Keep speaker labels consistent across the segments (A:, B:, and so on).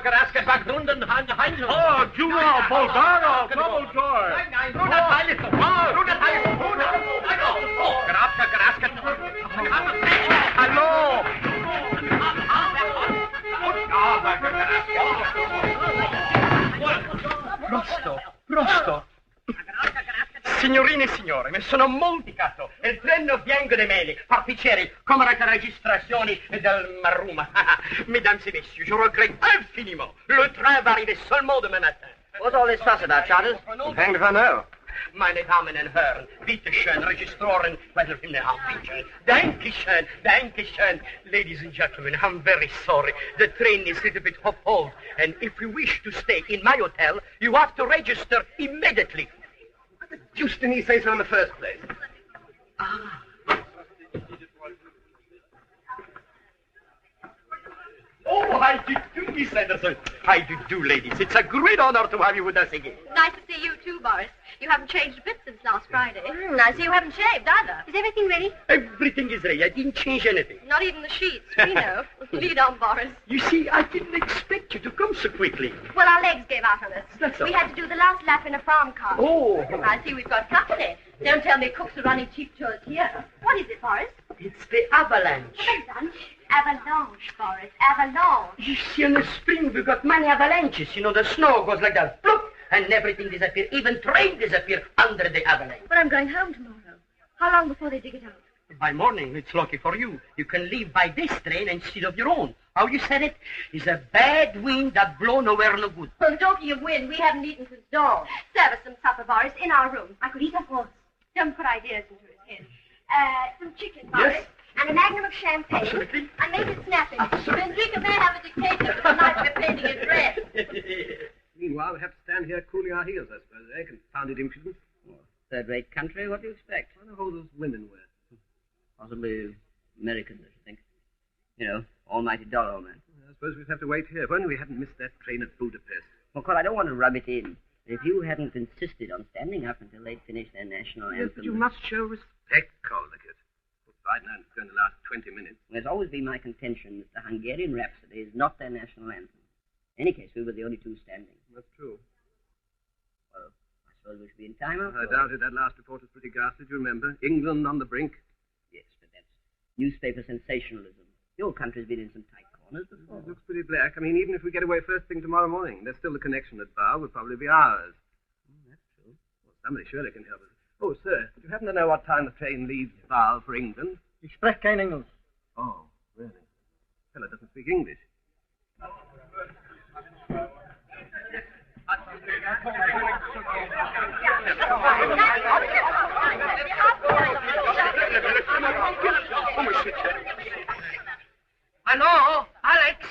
A: Graska, Bagdunden, Heinz.
B: Oh, Juma, Bulgara, double joy.
A: Nein, nur das Teil ist so. Nur das Teil ist so. Oh, Graska. Hallo. Prosto. Signorine e signori, mi sono molticato. Il treno vengo di meli, particelli, come le registrazioni del Maruma. Mesdames et messieurs, je regrette infiniment. Le train va arriver seulement demain matin.
C: What's all this fuss about, Charters?
B: Hanged if I know.
A: Meine Damen und Herren, bitte schön, Registroren, Danke schön. Ladies and gentlemen, I'm very sorry. The train is a little bit off-hold, and if you wish to stay in my hotel, you have to register immediately.
B: What the deuce didn't he say so in the first place?
A: Oh, how do you do, Miss Anderson? How do you do, ladies? It's a great honor to have you with us again.
D: Nice to see you too, Boris. You haven't changed a bit since last Friday.
E: I see you haven't shaved either.
D: Is everything ready?
A: Everything is ready. I didn't change anything.
D: Not even the sheets. We know. Lead on, Boris.
A: You see, I didn't expect you to come so quickly.
D: Well, our legs gave out on us.
A: That's all.
D: We had to do the last lap in a farm car.
A: Oh.
D: I see we've got company. Don't tell me cooks are running cheap tours here. What is it, Boris?
A: It's the avalanche.
D: Avalanche, Boris. Avalanche.
A: You see, in the spring we got many avalanches. You know, the snow goes like that. Bloop, and everything disappears. Even train disappear under the avalanche.
D: But I'm going home tomorrow. How long before they dig it out?
A: By morning, it's lucky for you. You can leave by this train instead of your own. How you said it? It's a bad wind that blow nowhere no good.
D: Well, talking of wind, we haven't eaten since dawn. Serve us some supper, Boris, in our room. I could eat a horse. Don't put ideas into his head. Some chicken, Boris.
A: Yes.
D: And a magnum of champagne.
A: Absolutely.
D: And make it snappy. Then Rica may have a dictator for the night we're painting his dress.
B: Meanwhile, we have to stand here cooling our heels, I suppose, eh? Confounded impudence.
C: Third-rate country, what do you expect?
B: I wonder who those women were.
C: Possibly Americans, I should think. You know, almighty dollar man.
B: I suppose we'd have to wait here. If only we hadn't missed that train at Budapest.
C: Of course, I don't want to rub it in. If you hadn't insisted on standing up until they'd finished their national anthem...
B: Yes, but you must show respect, Caldicott. If I'd known it's going to last 20 minutes.
C: Well, it's always been my contention that the Hungarian Rhapsody is not their national anthem. In any case, we were the only two standing.
B: That's true.
C: Well, I suppose we should be in time after
B: I doubted that last report was pretty ghastly. Do you remember? England on the brink.
C: Yes, but that's newspaper sensationalism. Your country's been in some tight corners before.
B: It looks pretty black. I mean, even if we get away first thing tomorrow morning, there's still the connection at Bar will probably be ours.
C: That's true.
B: Well, somebody surely can help us. Oh, sir, do you happen to know what time the train leaves Bar for England?
F: Ich spreche kein Englisch.
B: Oh, really? The fellow doesn't speak English.
A: Hallo, Alex?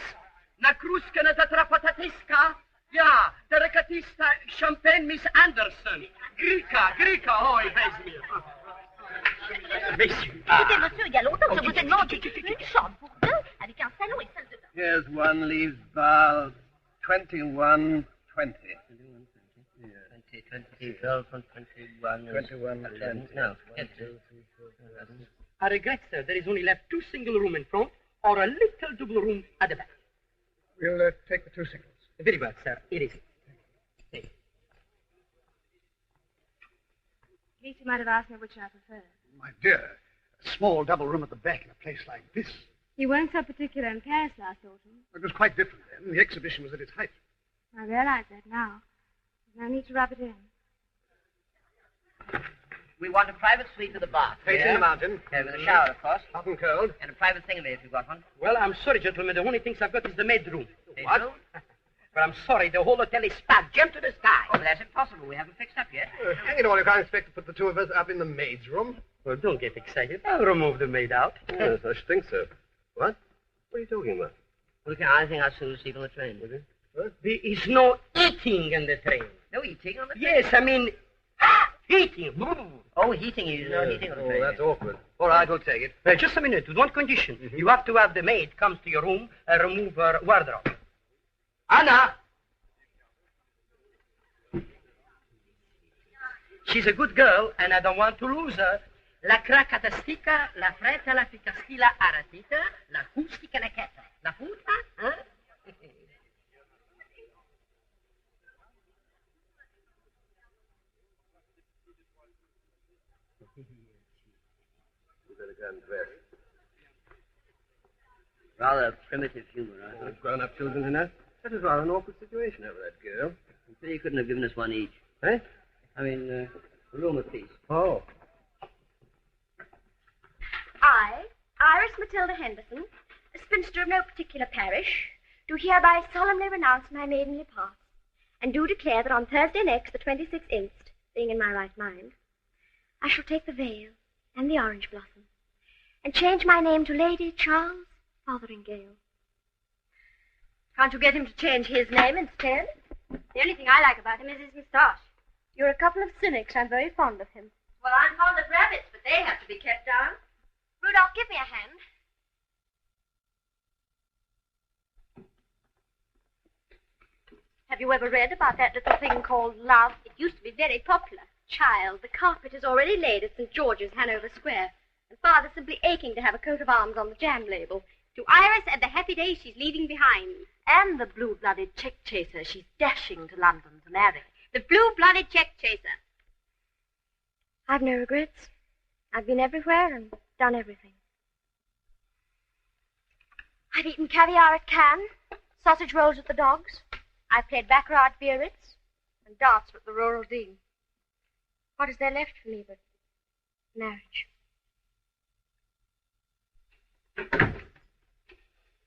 A: Na kruska na zatrapatatiska? Ja, der rekatista Champagne Miss Anderson. Rica, oj, baise mir. Messieurs.
E: Écoutez, monsieur, il y a longtemps que je vous ai demandé une chambre pour deux, avec un salon et salle de bain.
B: Here's one leaves Bar 21:20. 21:20.
A: No, I regret, sir, there is only left two single room in front or a little double room at the back.
F: We'll take the two singles.
A: Very well, sir. It is.
D: At least you might have asked me which I prefer.
F: My dear, a small double room at the back in a place like this.
D: You weren't so particular in Paris last autumn.
F: It was quite different then. The exhibition was at its height.
D: I realize that now. There's no need to rub it in.
C: We want a private suite with a bath.
B: Facing the mountain.
C: Yeah, with a shower, of course.
B: Hot and cold.
C: And a private thingamy if you've got one.
A: Well, I'm sorry, gentlemen. The only things I've got is the maid room.
C: What?
A: But I'm sorry, the whole hotel is packed, jump to the sky.
C: Oh, but that's impossible. We haven't fixed up yet.
B: Hang it all, you can't expect to put the two of us up in the maid's room.
A: Well, don't get excited. I'll remove the maid out.
B: Yes, I should think so. What? What are you talking about?
C: I think I'll soon sleep on the train.
B: What?
A: There is no eating in the train.
C: No eating on the train?
A: Yes, I mean, eating.
C: Oh, heating. No heating on the train.
B: Oh, that's awkward. All right, we'll take it.
A: Just a minute, with one condition. You have to have the maid comes to your room and remove her wardrobe. Anna! She's a good girl, and I don't want to lose her. La cracatastica, la fretta, la ficastila aratita, la acustica, la queta. La puta, huh?
B: You better go and dress.
C: Rather primitive humor, I
B: Oh,
C: thought.
B: grown-up children, you know. That was rather an awkward situation over that girl.
C: I'm sure you couldn't have given us one each.
B: Eh?
C: I mean, a room apiece.
B: Oh.
D: I, Iris Matilda Henderson, a spinster of no particular parish, do hereby solemnly renounce my maidenly parts, and do declare that on Thursday next, the 26th inst., being in my right mind, I shall take the veil and the orange blossom, and change my name to Lady Charles Fotheringale. Can't you get him to change his name instead? The only thing I like about him is his moustache. You're a couple of cynics. I'm very fond of him. Well, I'm fond of rabbits, but they have to be kept down. Rudolph, give me a hand. Have you ever read about that little thing called love? It used to be very popular. Child, the carpet is already laid at St. George's, Hanover Square, and Father's simply aching to have a coat of arms on the jam label. To Iris and the happy days she's leaving behind. And the blue-blooded check chaser she's dashing to London to marry. The blue-blooded check chaser. I've no regrets. I've been everywhere and done everything. I've eaten caviar at Cannes, sausage rolls at the Dogs. I've played baccarat at Biarritz, and darts at the Rural Dean. What is there left for me but marriage?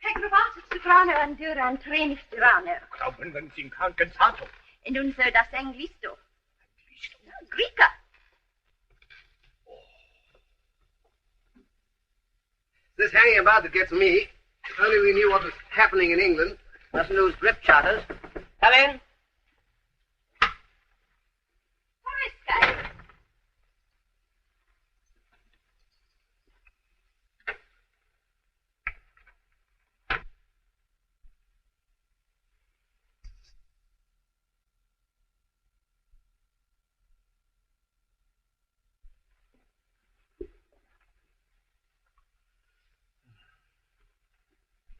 D: Peccrovato soprano andura and treni stirano.
A: Glauben, wenn Sie ihn cansato.
D: En un so das Anglisto. Rica.
B: This hanging about that gets me. If only we knew what was happening in England.
C: Mustn't lose grip charters. Come in.
D: Morisca.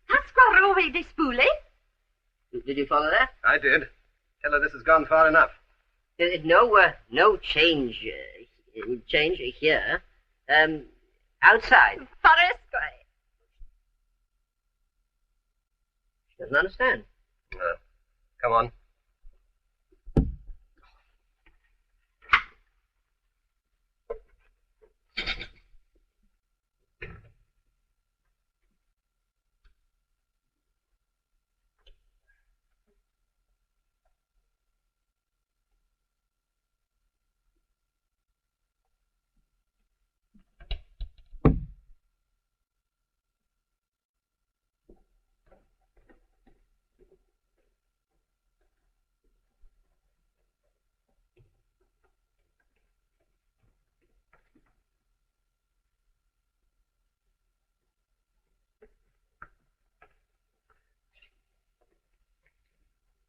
D: Pasquarove di Spule?
C: Did you follow that?
B: I did. Tell her this has gone far enough.
C: No change here. Outside.
D: Faresque.
C: She doesn't understand.
B: No. Come on.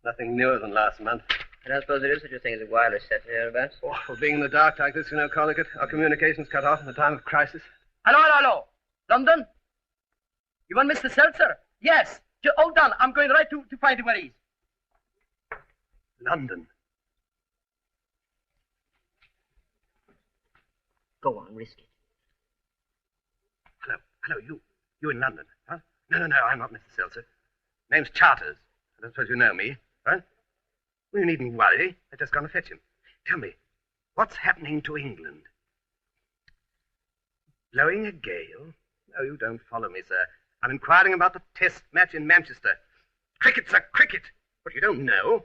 B: Nothing newer than last month.
C: I don't suppose there is such a thing as a wireless set hereabouts.
B: Oh, well, being in the dark like this, you know, Collicut, our communications cut off in the time of crisis.
A: Hello. London? You want Mr. Seltzer? Yes. Hold on. I'm going right to find him where he is.
B: London.
C: Go on, risk it.
B: Hello, you in London, huh? No, I'm not Mr. Seltzer. Name's Charters. I don't suppose you know me, right? Well, you needn't worry. I've just gone to fetch him. Tell me, what's happening to England? Blowing a gale? No, you don't follow me, sir. I'm inquiring about the test match in Manchester. Cricket's a cricket. What, you don't know?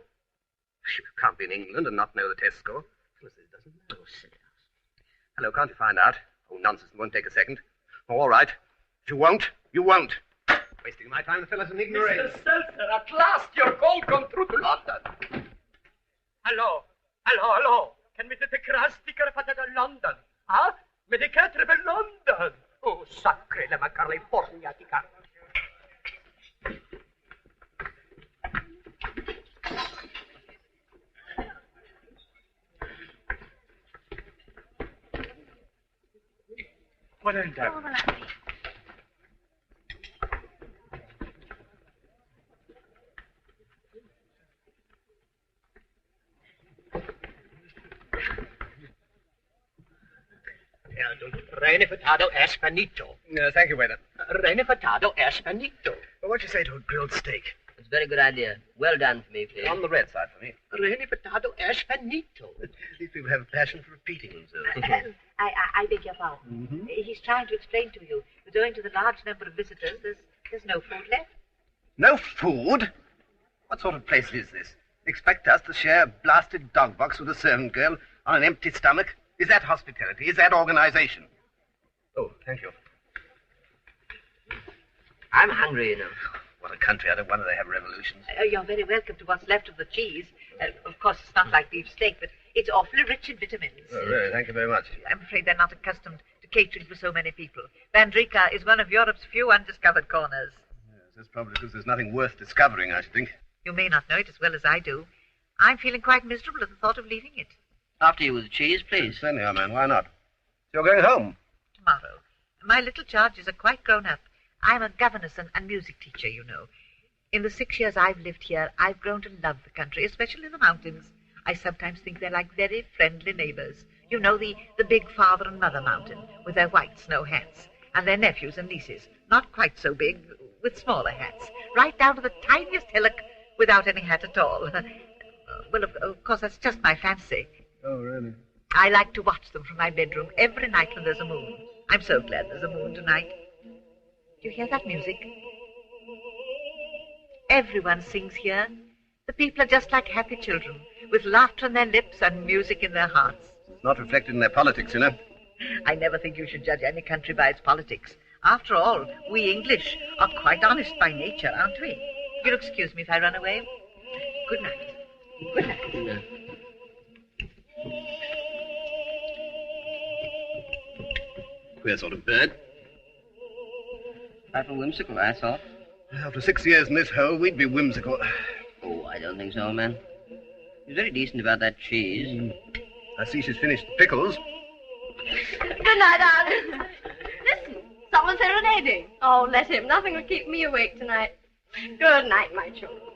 B: You can't be in England and not know the test score. Felicity doesn't know. Silly ass. Hello, can't you find out? Oh, nonsense. It won't take a second. Oh, all right. If you won't, you won't. Wasting my time, the fellow's an ignoramus.
A: Mr. Seltzer, at last your call come through to London. Hello. Can we take a sticker for London? Huh? Me de quatre per London. Oh, sacre la California tica. Volentieri. Renifitado Espinito.
B: Thank you, waiter.
A: Renifitado Espinito.
B: Well, what do you say to a grilled steak?
C: It's a very good idea. Well done for me, please.
B: On the red side for me.
A: Renifitado Espinito.
B: These people have a passion for repeating themselves.
G: I beg your pardon.
B: Mm-hmm.
G: He's trying to explain to you that owing to the large number of visitors, there's no food left.
B: No food? What sort of place is this? Expect us to share a blasted dog box with a servant girl on an empty stomach? Is that hospitality? Is that organization? Oh, thank you.
C: I'm hungry, you know.
B: What a country. I don't wonder they have revolutions.
G: You're very welcome to what's left of the cheese. Of course, it's not like beef steak, but it's awfully rich in vitamins.
B: Oh, really? Thank you very much.
G: I'm afraid they're not accustomed to catering for so many people. Rica is one of Europe's few undiscovered corners.
B: Yes, that's probably because there's nothing worth discovering, I should think.
G: You may not know it as well as I do. I'm feeling quite miserable at the thought of leaving it.
C: After you with the cheese, please.
B: Certainly, old man. Why not? You're going home?
G: Tomorrow. My little charges are quite grown up. I'm a governess and music teacher, you know. In the 6 years I've lived here, I've grown to love the country, especially the mountains. I sometimes think they're like very friendly neighbors. You know, the big father and mother mountain with their white snow hats, and their nephews and nieces, not quite so big, with smaller hats, right down to the tiniest hillock without any hat at all. Well, of course, that's just my fancy.
B: Oh, really?
G: I like to watch them from my bedroom every night when there's a moon. I'm so glad there's a moon tonight. Do you hear that music? Everyone sings here. The people are just like happy children, with laughter on their lips and music in their hearts.
B: Not reflected in their politics, you know.
G: I never think you should judge any country by its politics. After all, we English are quite honest by nature, aren't we? You'll excuse me if I run away. Good night. Good night.
C: Good night.
B: Queer sort of bird.
C: Trifle whimsical, I thought.
B: After 6 years in this hole, we'd be whimsical.
C: Oh, I don't think so, old man. He's very decent about that cheese.
B: I see she's finished the pickles.
D: Good night, darling. Listen, someone's serenading. Oh, let him. Nothing will keep me awake tonight. Good night, my children.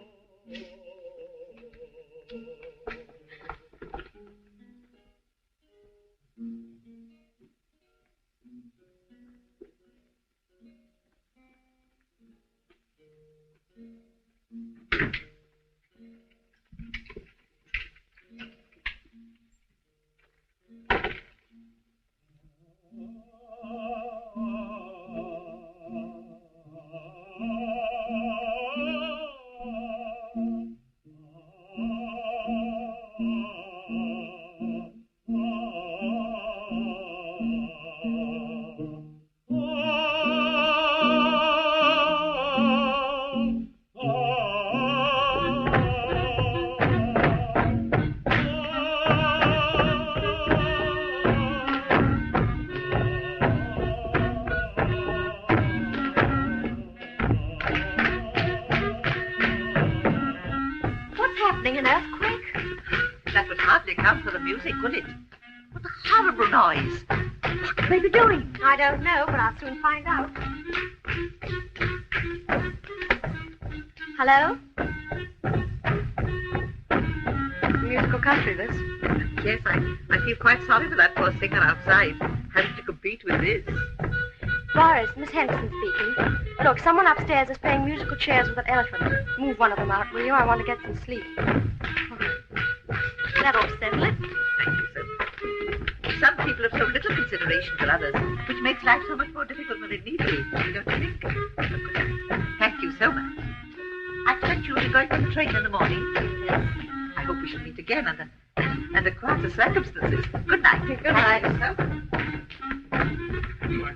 D: An earthquake?
G: That would hardly account for the music, would it? What a horrible noise. What could they be doing?
D: I don't know, but I'll soon find out. Hello? Musical country, this.
G: Yes, I feel quite sorry for that poor singer outside, having to compete with this.
D: Boris, Miss Henderson speaking. Look, someone upstairs is playing musical chairs with an elephant. Move one of them out, will you? I want to get some sleep. That ought to settle it.
G: Thank you, sir. Some people have so little consideration for others, which makes life so much more difficult than it need be, don't you think? Thank you so much. I expect you'll be going on the train in the morning. Yes. I hope we shall meet again under quieter circumstances. Good night.
D: Good night.
G: Thank you, sir.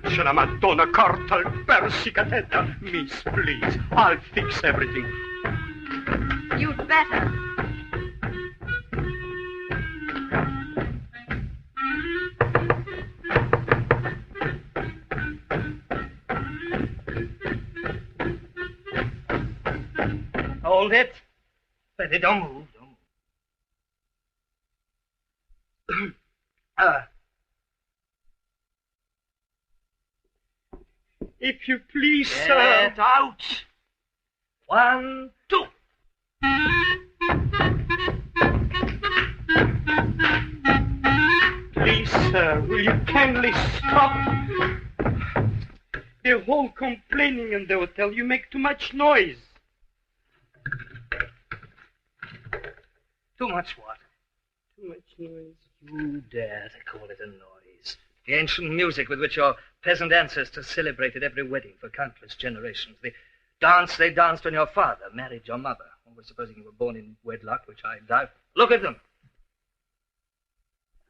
A: C'è la Madonna corta al persicatetta. Miss, please, I'll fix everything.
D: You'd better.
A: Hold it. Steady, don't move. If you please, sir.
B: Get out! 1, 2.
A: Please, sir, Will you kindly stop? They're all complaining in the hotel. You make too much noise.
B: Too much what?
A: Too much noise.
B: You dare to call it a noise. The ancient music with which your peasant ancestors celebrated every wedding for countless generations. The dance they danced when your father married your mother. Always supposing you were born in wedlock, which I doubt. Look at them.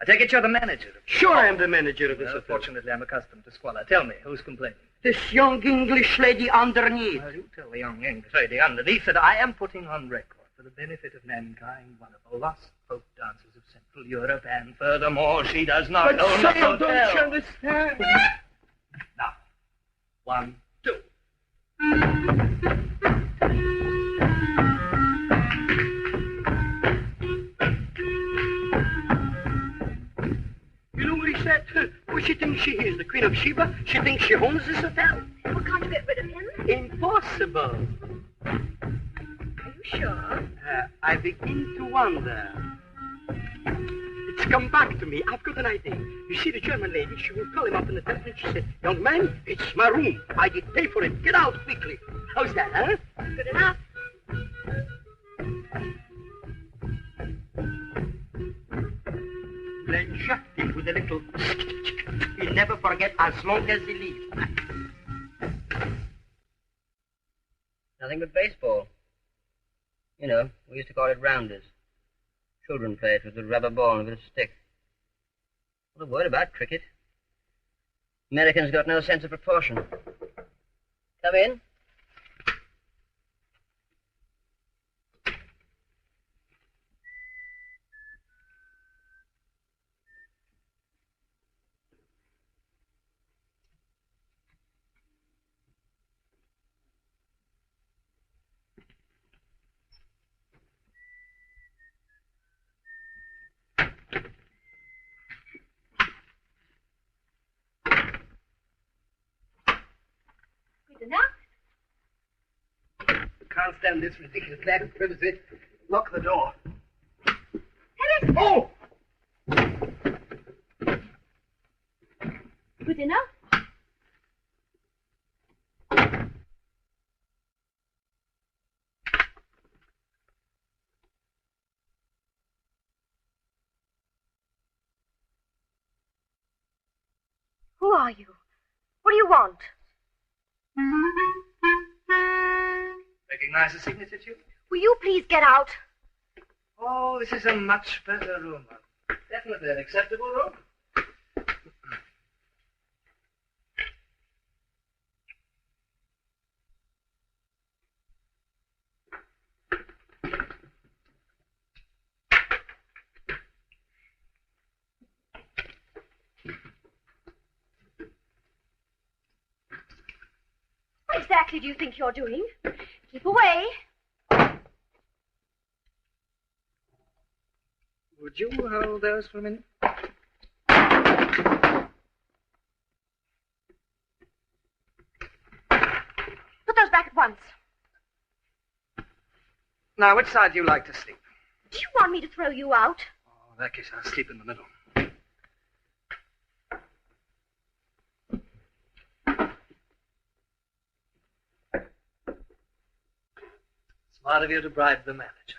B: I take it you're the manager.
A: Sure, I am the manager of this
B: Well,
A: hotel.
B: fortunately, I'm accustomed to squalor. Tell me, who's complaining?
A: This young English lady underneath.
B: Well, you tell the young English lady underneath that I am putting on record for the benefit of mankind one of the lost folk dances of Central Europe, and furthermore, she does not
A: But
B: own the
A: sir,
B: hotel.
A: don't you understand?
B: Now, 1, 2.
A: You know what he said? What she thinks she is, the Queen of Sheba? She thinks she owns this hotel?
D: Well, can't you get rid of him?
A: Impossible.
D: Are you sure?
A: I begin to wonder. It's come back to me. I've got an idea. You see the German lady, she will call him up in the telephone. She said, young man, it's my room. I did pay for it. Get out quickly. How's that, huh?
D: Good enough.
A: Then shut him with a little... He'll never forget as long as he lives.
C: Nothing but baseball. You know, we used to call it rounders. Children play it with a rubber ball and a bit of stick. What a word about cricket. Americans got no sense of proportion. Come in.
D: Good enough.
F: Can't stand this ridiculous lack of privacy. Lock the door.
D: Henry!
F: Oh!
D: Good enough. Who are you? What do you want?
B: Recognize the signature tune?
D: Will you please get out?
B: Oh, this is a much better room. Definitely an acceptable room.
D: What exactly do you think you're doing? Keep away.
B: Would you hold those for a minute?
D: Put those back at once.
B: Now, which side do you like to sleep?
D: Do you want me to throw you out?
B: Oh, in that case, I'll sleep in the middle. Smart of you to bribe the manager.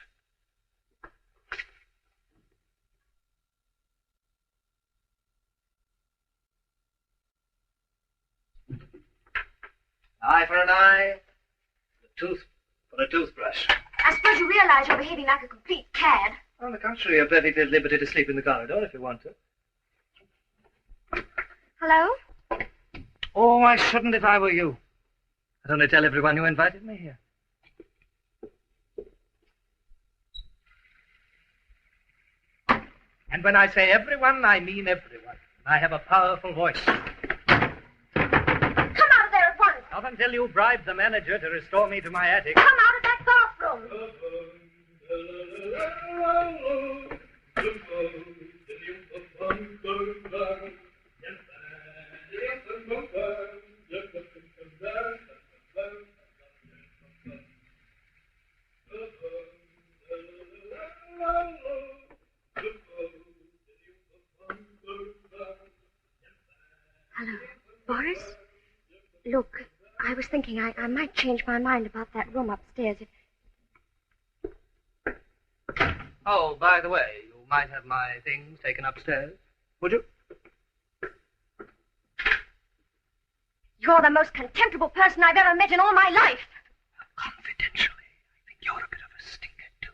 B: Eye for an eye, a tooth for a toothbrush.
D: I suppose you realize you're behaving like a complete cad.
B: On the contrary, you're perfectly at liberty to sleep in the corridor if you want to.
D: Hello?
B: Oh, I shouldn't if I were you. I'd only tell everyone you invited me here. And when I say everyone, I mean everyone. I have a powerful voice.
D: Come out of there at once.
B: Not until you bribe the manager to restore me to my attic.
D: Come out of that bathroom. Iris? Look, I was thinking I might change my mind about that room upstairs.
H: Oh, by the way, you might have my things taken upstairs. Would you?
D: You're the most contemptible person I've ever met in all my life.
H: Confidentially, I think you're a bit of a stinker, too.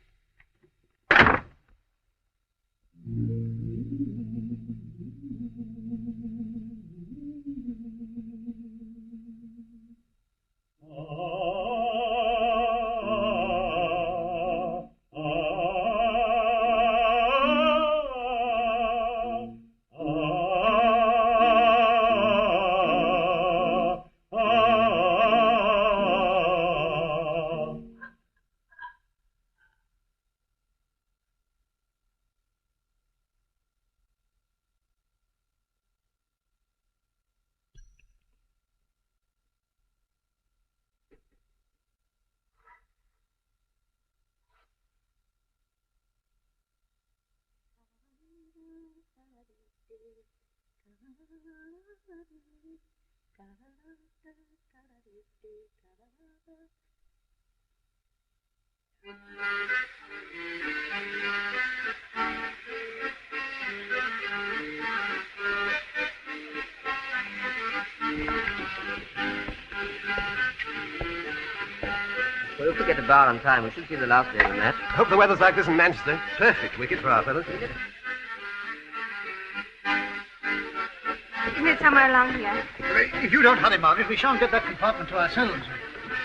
C: Well, if we get to bar on time, we should see the last day of the match.
B: I hope the weather's like this in Manchester. Perfect wicket for our fellows.
D: Isn't it somewhere along here?
F: If you don't hurry, Margaret, we shan't get that compartment to ourselves.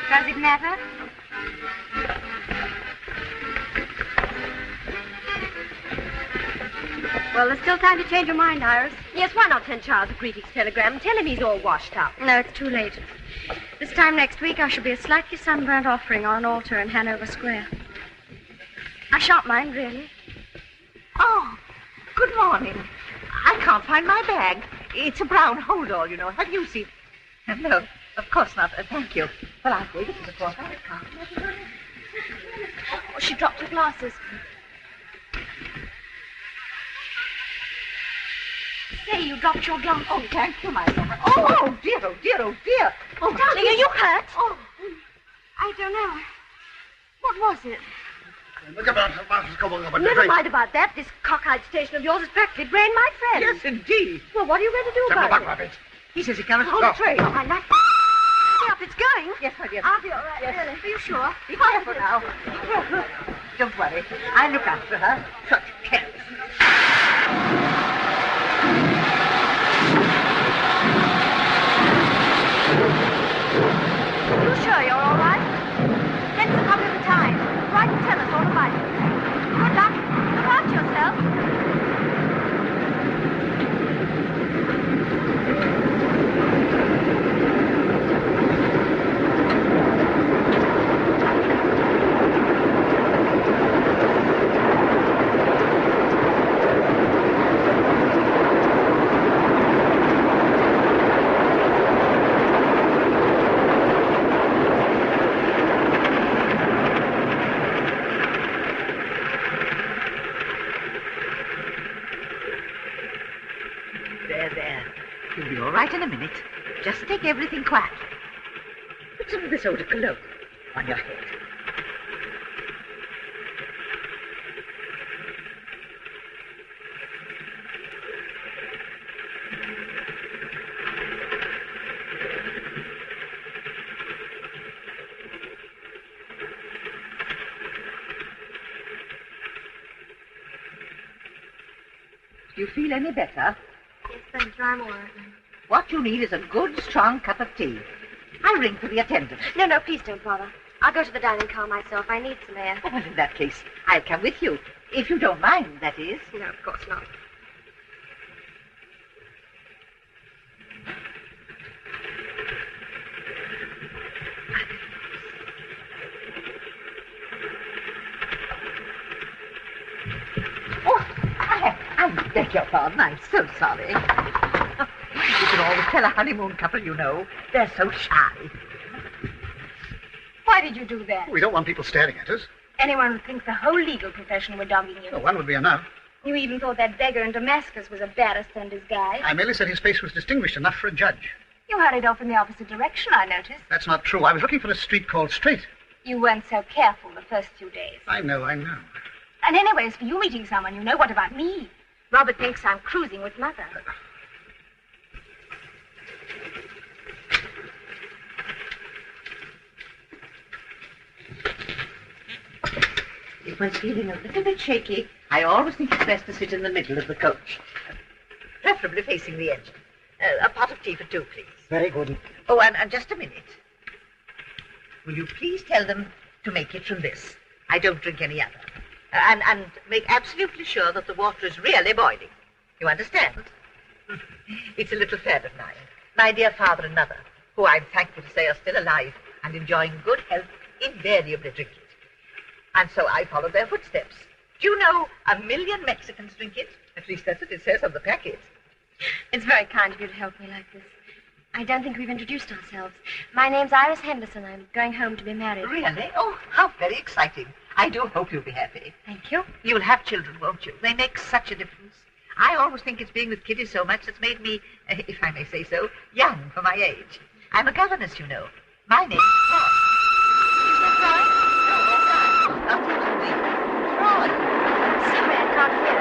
D: Does it matter? Well, there's still time to change your mind, Iris.
E: Yes, why not send Charles a greetings telegram and tell him he's all washed up?
D: No, it's too late. This time next week, I shall be a slightly sunburnt offering on an altar in Hanover Square. I shan't mind, really.
G: Oh, good morning. I can't find my bag. It's a brown hold-all, you know. Have you seen? No, of course not. Thank you. Well, I'll wait for the course. I can't.
D: Oh, she dropped her glasses. Say, you dropped your glasses.
G: Oh, thank you, my dear. Oh, dear, oh, dear, oh, dear.
D: Oh, darling, are you hurt? Oh, I don't know. What was it? Never mind about that. This cockeyed station of yours is practically brain my friend.
G: Yes, indeed.
D: Well, what are you going to do about it?
G: He says he cannot hold the train.
D: I like... Hurry up, it's going.
G: Yes, my dear.
D: I'll be all right,
G: Yes.
D: really. Are you sure?
G: Be careful now. Be careful. Don't worry. I'll look after her. Such carelessness.
D: You sure you're all right? Send us a copy of the Times. Write and tell us all about it. Good luck. Look after yourself.
G: You'll be all right in a minute. Just take everything quietly. Put some of this eau de cologne on your head. Do you feel any better?
D: Yes, thank you. I'm all right.
G: What you need is a good, strong cup of tea. I'll ring for the attendant.
D: No, please don't bother. I'll go to the dining car myself. I need some air.
G: Oh, well, in that case, I'll come with you. If you don't mind, that is.
D: No, of course not.
G: Oh, I beg your pardon. I'm so sorry. Oh, you can always tell a honeymoon couple, you know. They're so shy.
D: Why did you do that?
F: We don't want people staring at us.
D: Anyone would think the whole legal profession were dogging you.
F: No, one would be enough.
D: You even thought that beggar in Damascus was a barrister and his guy.
F: I merely said his face was distinguished enough for a judge.
E: You hurried off in the opposite direction, I noticed.
F: That's not true. I was looking for a street called Straight.
E: You weren't so careful the first few days.
F: I know.
E: And anyway, as for you meeting someone, you know, what about me? Robert thinks I'm cruising with Mother.
G: If one's feeling a little bit shaky, I always think it's best to sit in the middle of the coach. Preferably facing the engine. A pot of tea for two, please.
F: Very good.
G: Oh, and just a minute. Will you please tell them to make it from this? I don't drink any other. And make absolutely sure that the water is really boiling. You understand? It's a little friend of mine, my dear father and mother, who I'm thankful to say are still alive and enjoying good health, invariably drink it. And so I follow their footsteps. Do you know 1 million Mexicans drink it? At least that's what it says on the packet.
D: It's very kind of you to help me like this. I don't think we've introduced ourselves. My name's Iris Henderson. I'm going home to be married.
G: Really? Oh, how very exciting. I do hope you'll be happy.
D: Thank you.
G: You'll have children, won't you? They make such a difference. I always think it's being with kiddies so much that's made me, if I may say so, young for my age. I'm a governess, you know. My name's Troy. Is that right? No, not even me. Troy.
D: Sorry, I can't hear.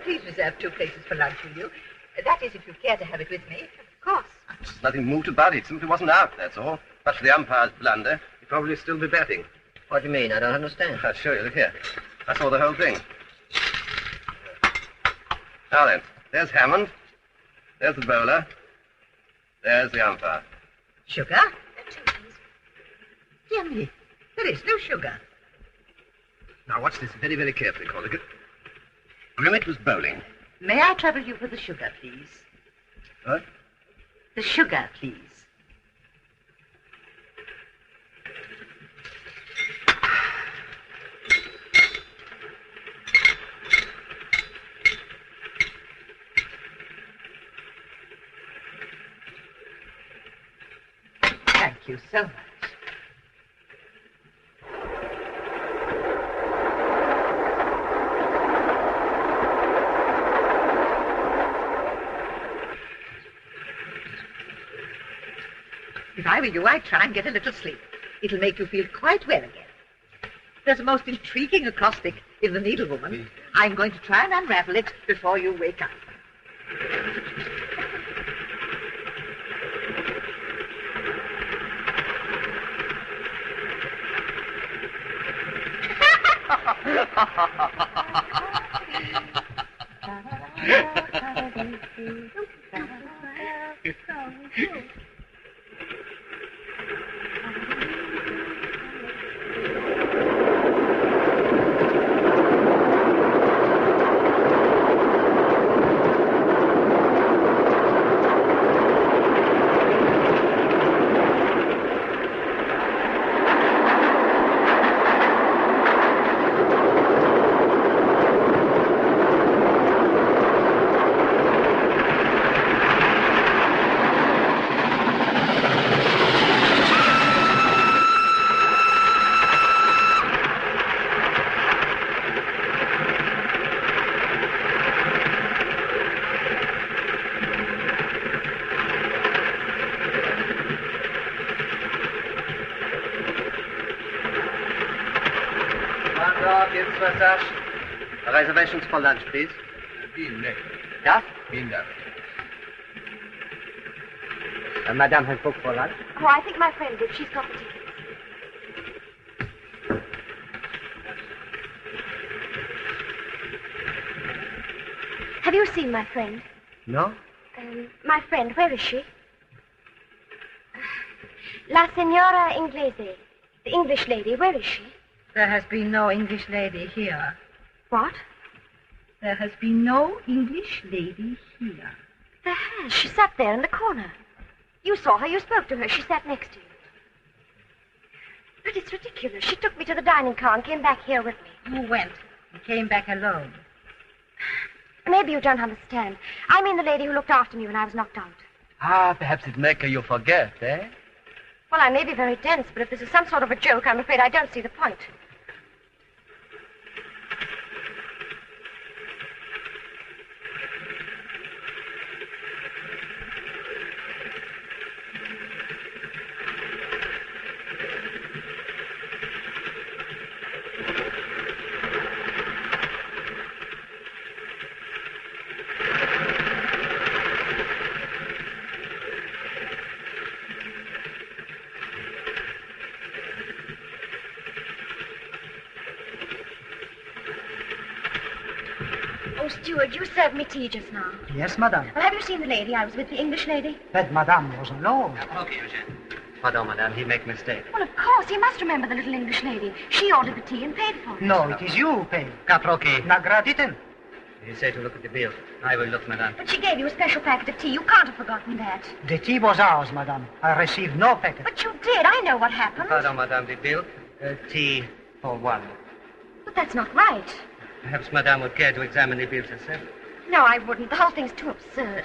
G: Please reserve 2 places for lunch, will you? That is, if you care to have it with me. Of course.
B: There's nothing moved about it. Simply wasn't out, that's all. But for the umpire's blunder, he'd probably still be batting.
C: What do you mean? I don't understand.
B: I'll show you. Look here. I saw the whole thing. Now then, there's Hammond. There's the bowler. There's the umpire.
G: Sugar? Dear me, there is no sugar.
B: Now watch this very, very carefully, Corligan. Grimmett was bowling.
G: May I trouble you for the sugar, please?
B: What?
G: The sugar, please. Thank you so much. If I were you, I'd try and get a little sleep. It'll make you feel quite well again. There's a most intriguing acrostic in The Needlewoman. I'm going to try and unravel it before you wake up.
B: Reservations for lunch, please.
C: Yeah?
B: Madame has booked for lunch.
D: Oh, I think my friend did. She's got the tickets. Have you seen my friend?
B: No?
D: My friend, where is she? La Signora Inglese. The English lady, where is she?
E: There has been no English lady here.
D: What?
E: There has been no English lady here.
D: There has. She sat there in the corner. You saw her. You spoke to her. She sat next to you. But it's ridiculous. She took me to the dining car and came back here with me.
E: You went and came back alone.
D: Maybe you don't understand. I mean the lady who looked after me when I was knocked out.
H: Ah, perhaps it make you forget, eh?
E: Well, I may be very dense, but if this is some sort of a joke, I'm afraid I don't see the point. Oh, steward, you served me tea just now.
F: Yes, madame.
E: Well, have you seen the lady? I was with the English lady.
F: That madame was alone.
H: Okay, Eugene. Pardon, madame, he make mistake.
E: Well, of course, he must remember the little English lady. She ordered the tea and paid for it.
F: No, it is you who pay.
H: Caproki.
F: Na gratitin.
H: You say to look at the bill. I will look, madame.
E: But she gave you a special packet of tea. You can't have forgotten that.
F: The tea was ours, madame. I received no packet.
E: But you did. I know what happened.
H: Pardon, madame, the bill. Tea for one.
E: But that's not right.
H: Perhaps madame would care to examine the bills herself.
E: No, I wouldn't. The whole thing's too absurd.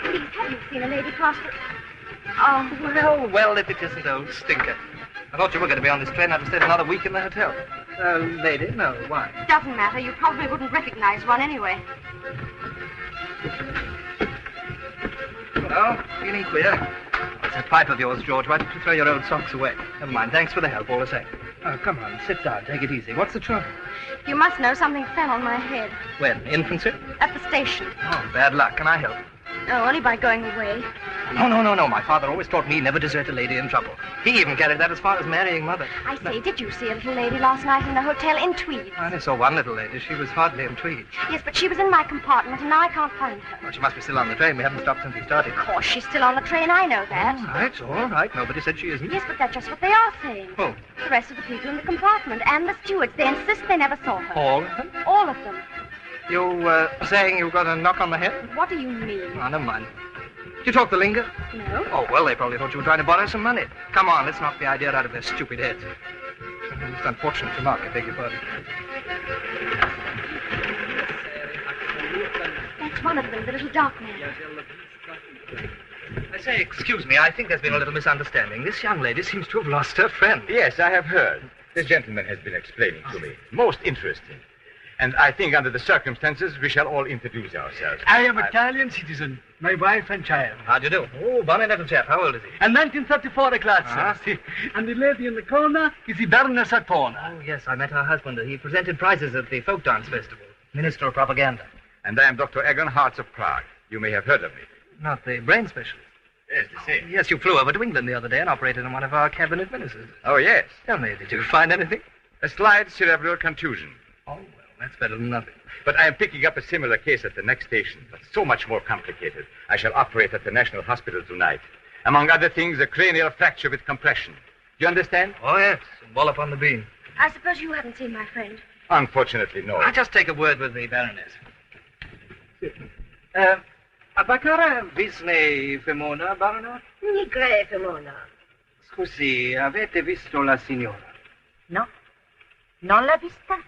E: Please, have you seen a lady pass the... Oh,
H: Well, if it isn't old Stinker. I thought you were going to be on this train. I'd have stayed another week in the hotel. Lady? No, why?
E: doesn't matter. You probably wouldn't recognize one anyway.
H: Well, feeling queer. It's a pipe of yours, George. Why don't you throw your old socks away? Never mind. Thanks for the help, all the same. Oh, come on. Sit down. Take it easy. What's the trouble?
E: You must know something fell on my head.
H: When? Infancy?
E: At the station.
H: Oh, bad luck. Can I help?
E: No, only by going away.
H: No. My father always taught me never desert a lady in trouble. He even carried that as far as marrying mother.
E: I say, did you see a little lady last night in the hotel in tweed?
H: I only saw one little lady. She was hardly in tweed.
E: Yes, but she was in my compartment, and now I can't find her.
H: Well, she must be still on the train. We haven't stopped since we started.
E: Of course, she's still on the train. I know that.
H: All right. Nobody said she isn't.
E: Yes, but that's just what they are saying.
H: Who?
E: The rest of the people in the compartment and the stewards. They insist they never saw her.
H: All of them?
E: All of them.
H: You, saying you got a knock on the head?
E: What do you mean?
H: Oh, never mind. Did you talk the lingo?
E: No.
H: Oh, well, they probably thought you were trying to borrow some money. Come on, let's knock the idea out of their stupid heads. Most unfortunate remark, I beg your pardon.
E: That's one of them, the little dark man.
H: I say, excuse me, I think there's been a little misunderstanding. This young lady seems to have lost her friend.
I: Yes, I have heard. This gentleman has been explaining to me. Most interesting. And I think under the circumstances, we shall all introduce ourselves.
F: I am Italian citizen. My wife and child.
H: How do you do? Oh, bonny little chap. How old is he?
F: And 1934 class, sir. And the lady in the corner is the Baroness Atona.
H: Oh, yes, I met her husband. He presented prizes at the folk dance festival. Minister of Propaganda.
I: And I am Dr. Egon Hartz of Prague. You may have heard of me.
H: Not the brain specialist.
I: Yes, the same.
H: Yes, you flew over to England the other day and operated on one of our cabinet ministers.
I: Oh, yes.
H: Tell me, did you find anything?
I: A slight cerebral contusion.
H: Oh, well, that's better than nothing.
I: But I am picking up a similar case at the next station, but so much more complicated. I shall operate at the National Hospital tonight. Among other things, a cranial fracture with compression. Do you understand?
H: Oh, yes. A wallop on the bean.
E: I suppose you haven't seen my friend.
I: Unfortunately, no.
H: I'll just take a word with the Baroness.
F: Abbacara visne femona, Baroness?
E: Nigre, Femona.
F: Scusi, avete visto la signora?
E: No. Non l'ha vista?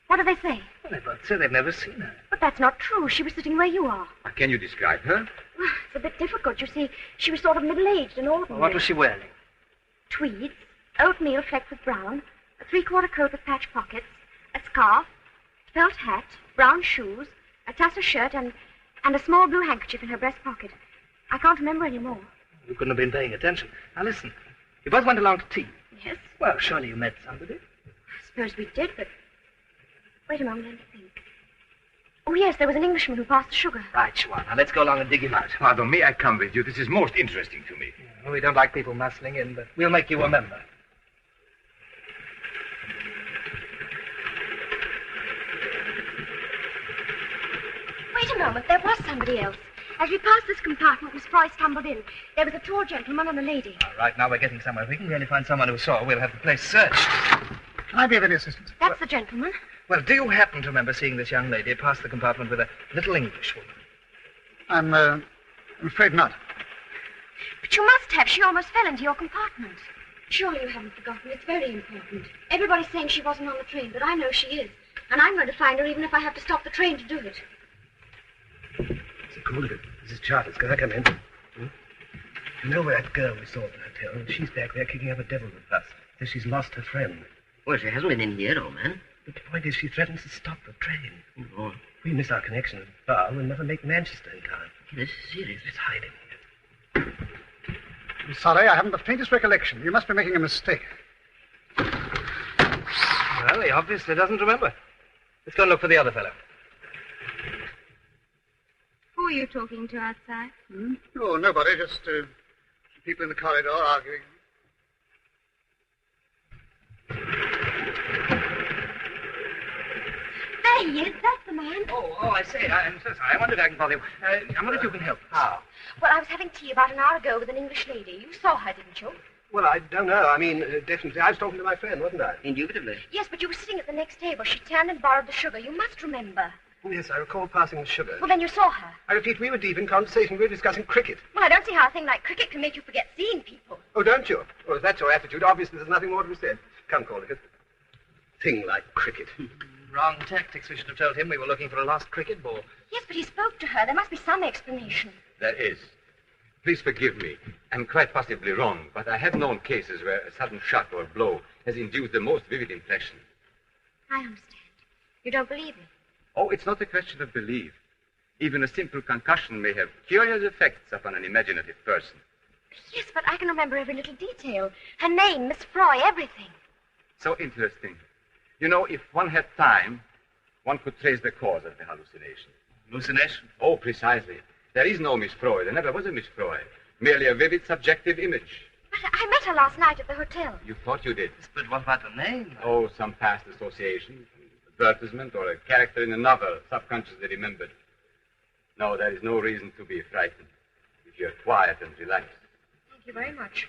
E: What do they say?
H: Well, they both say they've never seen her.
E: But that's not true. She was sitting where you are.
I: Can you describe her?
E: Well, it's a bit difficult. You see, she was sort of middle-aged and ordinary.
H: What was she wearing?
E: Tweeds, oatmeal flecked with brown, a three-quarter coat with patch pockets, a scarf, felt hat, brown shoes, a tassel shirt, and a small blue handkerchief in her breast pocket. I can't remember any more.
H: You couldn't have been paying attention. Now, listen. You both went along to tea.
E: Yes?
H: Well, surely you met somebody.
E: I suppose we did, but... Wait a moment, let me think. Oh, yes, there was an Englishman who passed the sugar.
H: Right, you are. Now, let's go along and dig him out.
I: Pardon, may I come with you? This is most interesting to me.
H: Well, we don't like people muscling in, but we'll make you a member.
E: Wait a moment, there was somebody else. As we passed this compartment, Miss Price tumbled in. There was a tall gentleman and a lady.
H: All right, now we're getting somewhere. If we can really find someone who saw, we'll have the place searched.
F: Can I be of any assistance?
E: That's the gentleman.
H: Well, do you happen to remember seeing this young lady pass the compartment with a little English woman?
F: I'm afraid not.
E: But you must have. She almost fell into your compartment. Surely you haven't forgotten. It's very important. Everybody's saying she wasn't on the train, but I know she is. And I'm going to find her even if I have to stop the train to do it.
B: So cool, look at Mrs. Charters. Can I come in? You know where that girl we saw at the hotel? She's back there kicking up a devil with us. Says she's lost her friend.
C: Well, she hasn't been in here, old man.
B: But the point is she threatens to stop the train.
C: Oh.
B: If we miss our connection at the bar, we'll never make Manchester in time.
C: This is serious.
B: Let's hide in here.
F: I'm sorry, I haven't the faintest recollection. You must be making a mistake.
H: Well, he obviously doesn't remember. Let's go and look for the other fellow.
E: Who are you talking to outside?
F: Oh, nobody, just people in the corridor arguing.
E: There he is. That's the man.
H: Oh, I say, I'm so sorry. I wonder if I can bother you. I wonder if you can help. How?
E: Well, I was having tea about an hour ago with an English lady. You saw her, didn't you?
B: Well, I don't know. I mean, definitely. I was talking to my friend, wasn't I?
C: Indubitably.
E: Yes, but you were sitting at the next table. She turned and borrowed the sugar. You must remember.
B: Yes, I recall passing the sugar.
E: Well, then you saw her.
B: I repeat, we were deep in conversation. We were discussing cricket.
E: Well, I don't see how a thing like cricket can make you forget seeing people.
B: Oh, don't you? Well, if that's your attitude, obviously there's nothing more to be said. Come, Calderwood. Thing like cricket.
H: Wrong tactics. We should have told him we were looking for a lost cricket ball.
E: Yes, but he spoke to her. There must be some explanation.
I: There is. Please forgive me. I'm quite possibly wrong, but I have known cases where a sudden shock or blow has induced the most vivid impression.
E: I understand. You don't believe me?
I: Oh, it's not a question of belief. Even a simple concussion may have curious effects upon an imaginative person.
E: Yes, but I can remember every little detail. Her name, Miss Froy, everything.
I: So interesting. You know, if one had time, one could trace the cause of the hallucination.
H: Hallucination?
I: Oh, precisely. There is no Miss Froy. There never was a Miss Froy. Merely a vivid subjective image.
E: But I met her last night at the hotel.
I: You thought you did.
H: But what about the name?
I: Oh, some past association, advertisement, or a character in a novel, subconsciously remembered. No, there is no reason to be frightened if you're quiet and relaxed.
E: Thank you very much.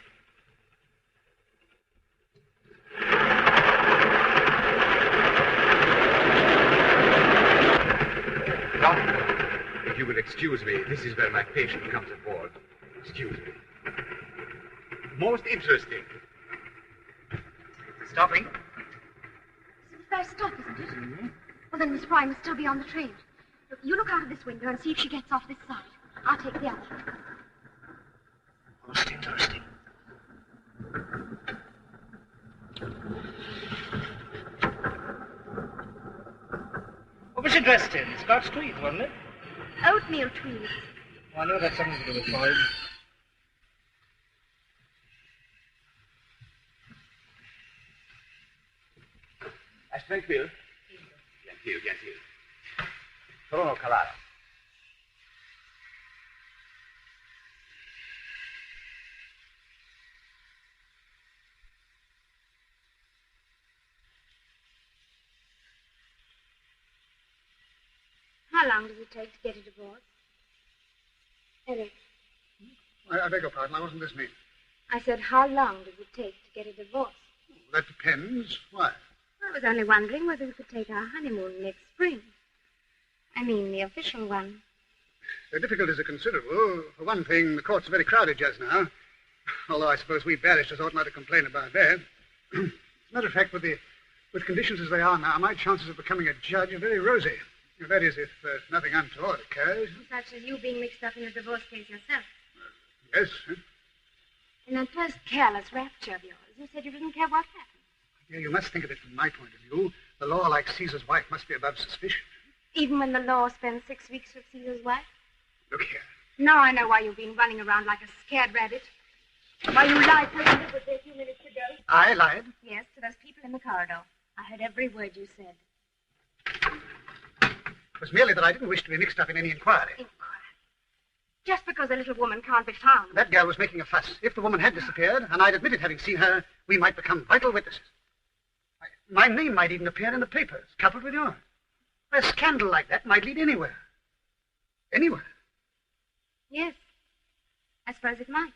I: Doctor, if you will excuse me, this is where my patient comes aboard. Excuse me. Most interesting.
H: Stopping?
E: This is the first stop, isn't it? Mm-hmm. Well, then Miss Fry must still be on the train. Look, you look out of this window and see if she gets off this side. I'll take the other.
B: Most interesting.
H: What was she dressed in? Scotch tweed, wasn't it?
E: Oatmeal tweed.
H: Oh, I know that's something to do with Floyd.
I: Estás tranquilo? Gentil, gentil. Trono calado.
E: How long does it take to get a divorce? Eric,
F: I beg your pardon, I wasn't listening.
E: I said, how long does it take to get a divorce?
F: That depends. Why?
E: I was only wondering whether we could take our honeymoon next spring. I mean, the official one.
F: The difficulties are considerable. For one thing, the courts are very crowded just now. Although I suppose we barristers ought not to complain about that. As a matter of fact, with conditions as they are now, my chances of becoming a judge are very rosy. That is, if nothing untoward occurs.
E: Such as you being mixed up in a divorce case yourself.
F: Yes.
E: In that first careless rapture of yours, you said you didn't care what happened.
F: Yeah, you must think of it from my point of view. The law, like Caesar's wife, must be above suspicion.
E: Even when the law spends 6 weeks with Caesar's wife?
F: Look here.
E: Now I know why you've been running around like a scared rabbit. Why you lied so deliberately a few minutes ago.
F: I lied?
E: Yes, to those people in the corridor. I heard every word you said.
F: It was merely that I didn't wish to be mixed up in any inquiry.
E: Inquiry? Just because a little woman can't be found.
F: That girl was making a fuss. If the woman had disappeared, and I'd admitted having seen her, we might become vital witnesses. My name might even appear in the papers, coupled with yours. A scandal like that might lead anywhere. Anywhere.
E: Yes. I suppose it might.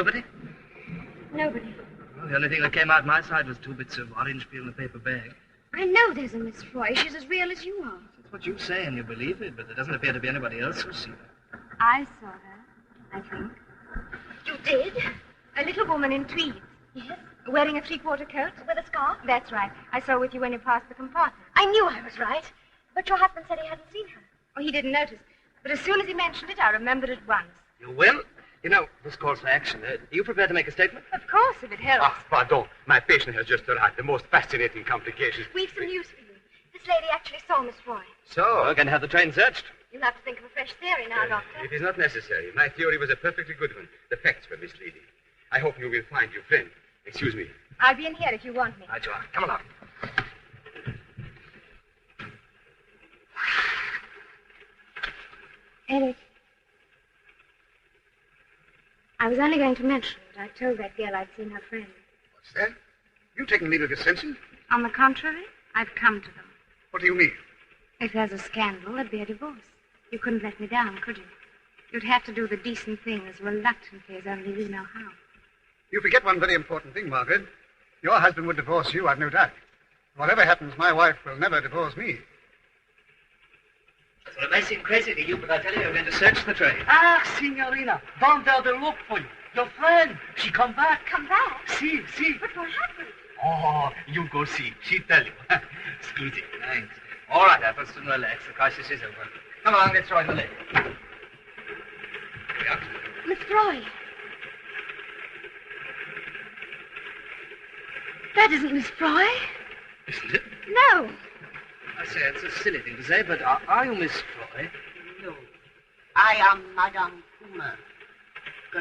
H: Nobody?
E: Nobody.
H: Well, the only thing that came out my side was 2 bits of orange peel in a paper bag.
E: I know there's a Miss Roy. She's as real as you are.
H: That's what you say and you believe it, but there doesn't appear to be anybody else who's seen her.
E: I saw her, I think. You did? A little woman in tweeds. Yes. Wearing a 3/4 coat? With a scarf? That's right. I saw her with you when you passed the compartment. I knew I was right. But your husband said he hadn't seen her. Oh, he didn't notice. But as soon as he mentioned it, I remembered at once.
H: You will? You know, this calls for action. Are you prepared to make a statement?
E: Of course, if it helps.
B: Ah, pardon. My patient has just arrived. The most fascinating complications.
E: We've some news for you. This lady actually saw Miss Roy.
H: So, we're going to have the train searched.
E: You'll have to think of a fresh theory now, Doctor.
B: It is not necessary. My theory was a perfectly good one. The facts were misleading. I hope you will find your friend. Excuse me.
E: I'll be in here if you want me.
H: Right, you are. Come along.
E: Eric. I was only going to mention that I told that girl I'd seen her friend.
F: What's that? You taking leave of your senses?
E: On the contrary, I've come to them.
F: What do you mean?
E: If there's a scandal, there'd be a divorce. You couldn't let me down, could you? You'd have to do the decent thing as reluctantly as only you know how.
F: You forget one very important thing, Margaret. Your husband would divorce you, I've no doubt. Whatever happens, my wife will never divorce me.
H: Well, it may seem crazy to you, but I tell you, we're going to search the train.
A: Ah, signorina, don't tell the look for you. Your friend, she come back.
E: Come back?
A: See.
E: But what happened?
A: Oh, you go see. She tell you. Scusi.
H: Thanks. All right, Apple, soon relax. The crisis is over. Come along, let's join the lady. Yeah.
E: Miss Roy. That isn't Miss Roy.
H: Isn't it?
E: No.
H: I say, it's a silly thing to say, but are you Miss Roy?
J: No. I am Madame Kuma.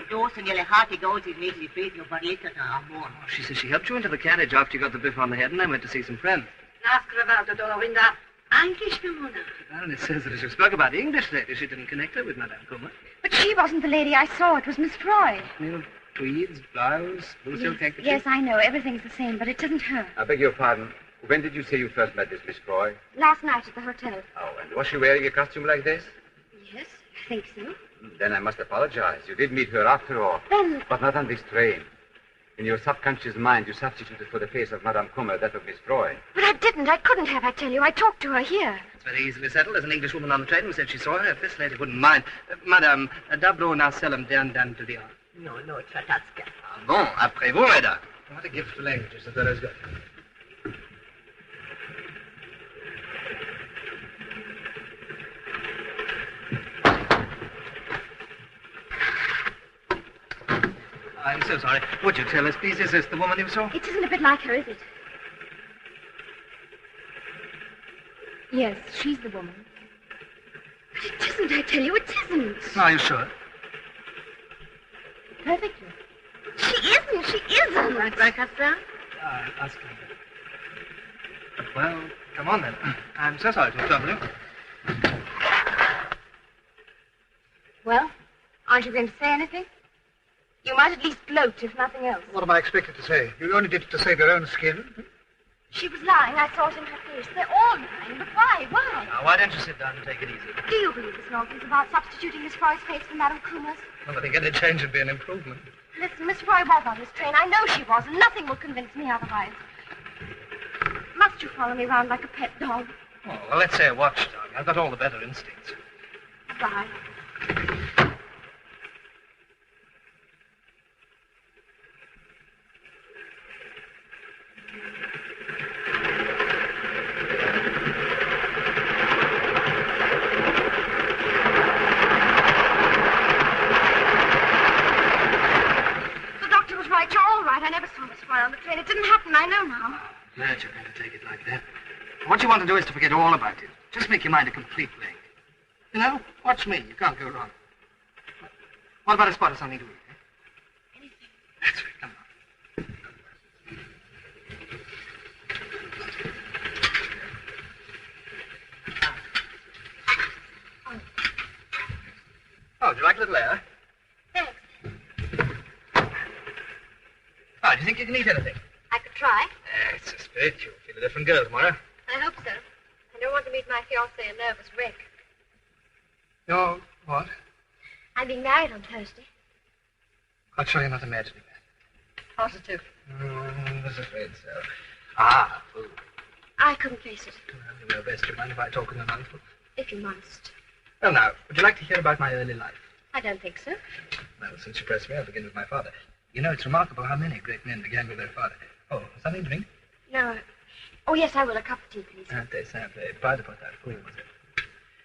J: Dos and your hearty goes is lately face your barletta amor.
H: Oh, she says she helped you into the carriage after you got the biff on the head and I went to see some friends.
J: English woman.
H: Well, it says that as you spoke about the English lady, she didn't connect her with Madame Kuma.
E: But she wasn't the lady I saw. It was Miss Roy.
H: You tweeds, blouse, blue silk handkerchief.
E: Yes, I know. Everything's the same, but it isn't her.
I: I beg your pardon. When did you say you first met this Miss Croy?
E: Last night at the hotel.
I: Oh, and was she wearing a costume like this?
E: Yes, I think so.
I: Then I must apologize. You did meet her after all.
E: Then...
I: But not on this train. In your subconscious mind, you substituted for the face of Madame Kummer that of Miss Croy.
E: But I didn't. I couldn't have, I tell you. I talked to her here.
H: It's very easily settled. There's an Englishwoman on the train who said she saw her. If this lady wouldn't mind. Madame, d'abord now seldom dan to the art.
J: No, Tratatska.
H: Ah, bon, après vous, madame. What a gift for languages the fellow's got. I'm so sorry. Would you tell us, please, is this the woman you saw?
E: It isn't a bit like her, is it? Yes, she's the woman. But it isn't, I tell you, it isn't.
H: Are you sure?
E: Perfectly. She isn't.
J: Like her son?
H: Ask her. Well, come on then. I'm so sorry to trouble you.
E: Well, aren't you going to say anything? You might at least gloat, if nothing else.
F: What am I expected to say? You only did it to save your own skin.
E: She was lying. I saw it in her face. They're all lying. But why? Why?
H: Now, why don't you sit down and take it easy?
E: Do you believe this nonsense about substituting Miss Roy's face for Madame Kummer's?
H: Well, I think any change would be an improvement.
E: Listen, Miss Roy was on this train. I know she was, and nothing will convince me otherwise. Must you follow me around like a pet dog?
H: Oh, well, let's say a watchdog. I've got all the better instincts.
E: Bye. I never saw Miss Roy on the train. It didn't happen, I know now.
H: Glad you're going to take it like that. What you want to do is to forget all about it. Just make your mind a complete blank. You know, watch me. You can't go wrong. What about a spot or something to eat? Eh?
E: Anything.
H: That's right. Come on. Oh, do you like a little air?
E: Thanks.
H: Oh, do you think you can eat anything?
E: I could try.
H: It's a spirit. You'll feel a different girl tomorrow.
E: I hope so. I don't want to meet my fiancé a nervous wreck.
F: You're what?
E: I'm being married on Thursday.
H: Quite sure you're not imagining that.
E: Positive.
H: I was afraid so. Ah, food.
E: I couldn't face it.
H: Well, you know best. Do you mind if I talk in the mouthful?
E: If you must.
H: Well, now, would you like to hear about my early life?
E: I don't think so.
H: Well, since you pressed me, I'll begin with my father. You know, it's remarkable how many great men began with their father. Oh, something to drink?
E: No. Oh, yes, I will. A cup of tea, please.
H: Sante, pas de potage. Oui, monsieur.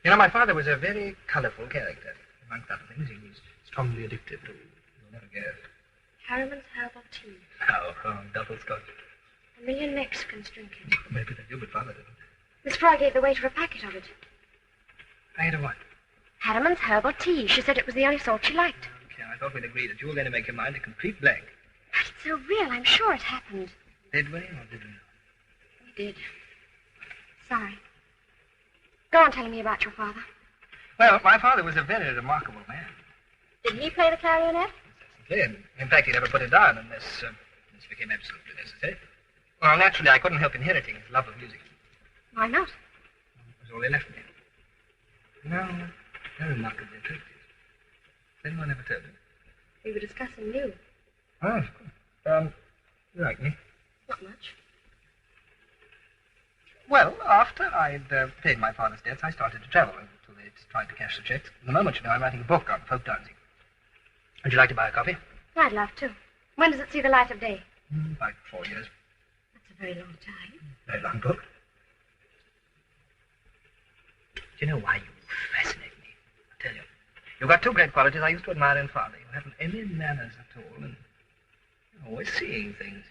H: You know, my father was a very colorful character. Amongst other things, he was strongly addicted to... You'll never guess.
E: Harriman's herbal tea.
H: Oh, double scotch.
E: 1 million Mexicans drink it.
H: Maybe they do, but father didn't.
E: Miss Fry gave the waiter a packet of it.
H: Packet of what?
E: Harriman's herbal tea. She said it was the only sort she liked.
H: Okay, I thought we'd agree that you were going to make your mind a complete blank.
E: But it's so real. I'm sure it happened.
H: Did we or did we not?
E: We did. Sorry. Go on telling me about your father.
H: Well, my father was a very remarkable man.
E: Did he play the clarionet?
H: Incessantly, and in fact, he never put it down unless this became absolutely necessary. Well, naturally, I couldn't help inheriting his love of music.
E: Why not?
H: It was all he left me. No, they're remarkably attractive. Has anyone ever told you?
E: We were discussing you.
H: Oh, of course. You like me?
E: Not much.
H: Well, after I'd paid my father's debts, I started to travel until they'd tried to cash the checks. At the moment, you know, I'm writing a book on folk dancing. Would you like to buy a copy?
E: I'd love to. When does it see the light of day?
H: About 4 years.
E: That's a very long time.
H: Very long book. Do you know why you fascinate me? I tell you. You've got two great qualities I used to admire in father. You haven't any manners at all, and you're always seeing things.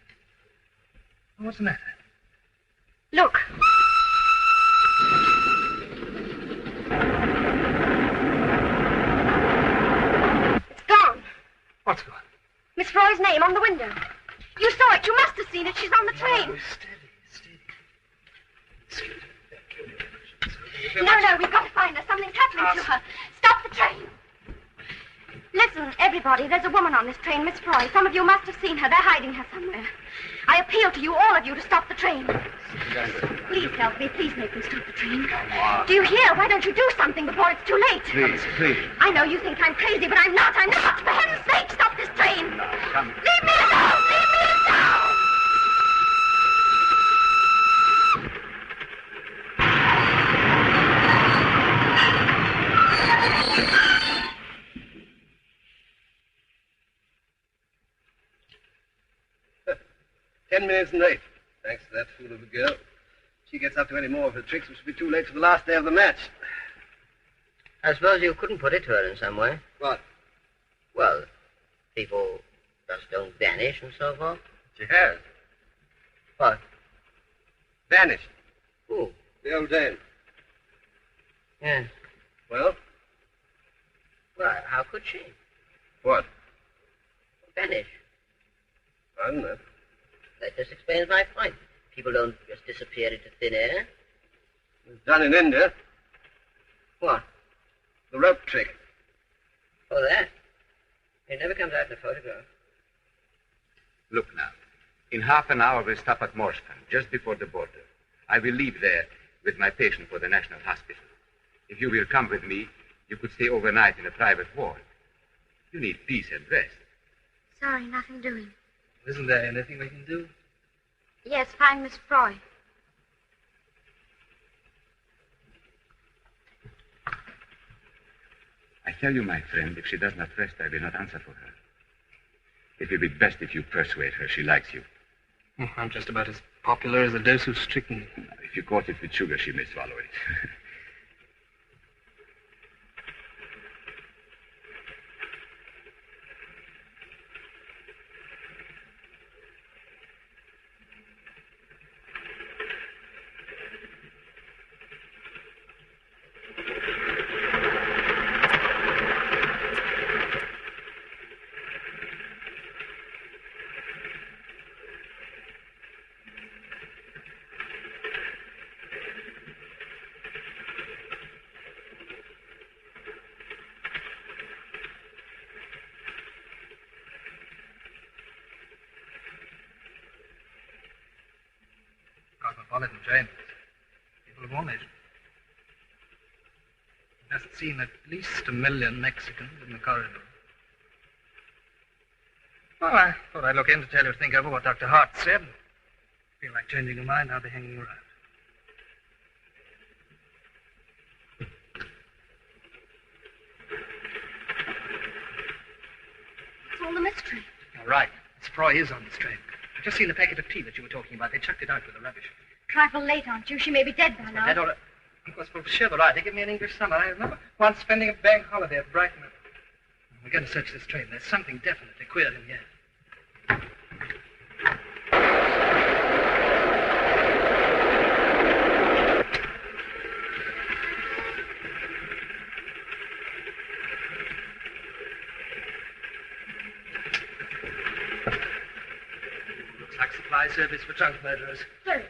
H: What's the matter?
E: Look. It's gone.
H: What's gone?
E: Miss Fry's name on the window. You saw it. You must have seen it. She's on the train.
H: No, steady.
E: No, we've got to find her. Something's happening to her. Stop the train. Listen, everybody, there's a woman on this train, Miss Fry. Some of you must have seen her. They're hiding her somewhere. I appeal to you, all of you, to stop the train. Please help me. Please make me stop the train. Do you hear? Why don't you do something before it's too late?
I: Please.
E: I know you think I'm crazy, but I'm not. For heaven's sake, stop this train.
I: No, come.
E: Leave me alone. Leave me alone.
B: 10 minutes late. Thanks to that fool of a girl. If she gets up to any more of her tricks, we should be too late for the last day of the match.
C: I suppose you couldn't put it to her in some way.
B: What?
C: Well, people just don't vanish and so forth.
B: She has.
C: What?
B: Vanished.
C: Who?
B: The old dame.
C: Yes.
B: Well?
C: Well, how could she?
B: What?
C: Vanish.
B: I don't know.
C: That just explains my point. People don't just disappear into thin air.
B: It was done in India.
C: What?
B: The rope trick.
C: Oh, that? It never comes out in a photograph.
I: Look now. In half an hour, we'll stop at Morstan, just before the border. I will leave there with my patient for the National Hospital. If you will come with me, you could stay overnight in a private ward. You need peace and rest.
E: Sorry, nothing doing.
H: Isn't there anything we can do?
E: Yes, find Miss Fry.
I: I tell you, my friend, if she does not rest, I will not answer for her. It will be best if you persuade her she likes you.
H: I'm just about as popular as a dose of strychnine.
I: If you coat it with sugar, she may swallow it.
H: Cosmopolitan train. People of all nations. I've just seen at least 1 million Mexicans in the corridor. Well, I thought I'd look in to tell you to think over what Dr. Hart said. If you feel like changing your mind, I'll be hanging around.
E: It's all the mystery.
H: You're right. Miss Froy is on this train. I've just seen the packet of tea that you were talking about. They chucked it out with the rubbish.
E: Trifle late, aren't you? She may be dead by now.
H: Dead or... It was for sure right. They give me an English summer. I remember once spending a bank holiday at Brighton. We're going to search this train. There's something definitely queer in here. Looks like supply service for trunk murderers.
E: Sorry.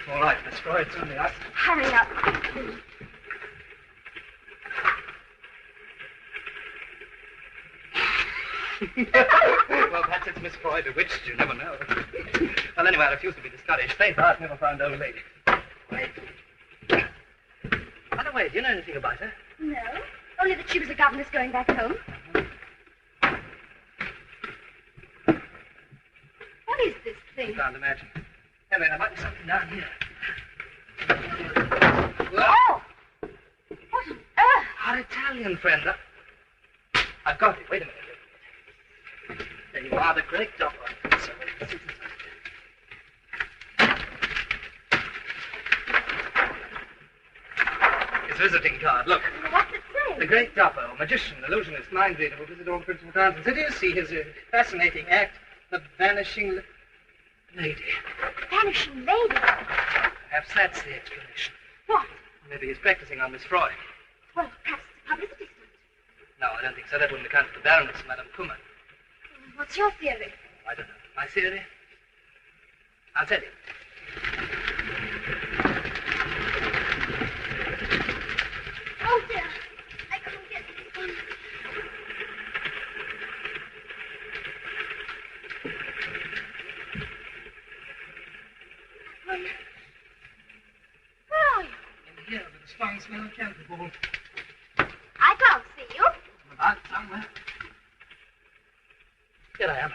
H: All right, Miss Froy, it's only us.
E: Hurry up.
H: Well, perhaps it's Miss Froy bewitched. You never know. Well, anyway, I refuse to be discouraged. Faint heart never found old lady. Wait. By the way, do you know anything about her?
E: No, only that she was a governess going back home. What is this thing?
H: Can't imagine. Anyway, there might be something down here.
E: Oh! What on earth?
H: Our Italian friend. I've got it. Wait a minute. There you are, the great Dama. His visiting card. Look.
E: What's it say?
H: The great Dama, magician, illusionist, mind reader, will visit all the principal towns and cities, see his fascinating act, the vanishing lady.
E: Vanishing lady?
H: Perhaps that's the explanation.
E: What?
H: Maybe he's practicing on Miss Froy.
E: Well, perhaps it's a publicity stunt.
H: No, I don't think so. That wouldn't account for the Baroness, Madame Kummer.
E: What's your theory?
H: I don't know. My theory? I'll tell you.
E: Oh, dear. I couldn't get this one. Where are you?
H: In here, with a strong smell of candle.
E: I can't see you.
H: About somewhere. Here I am.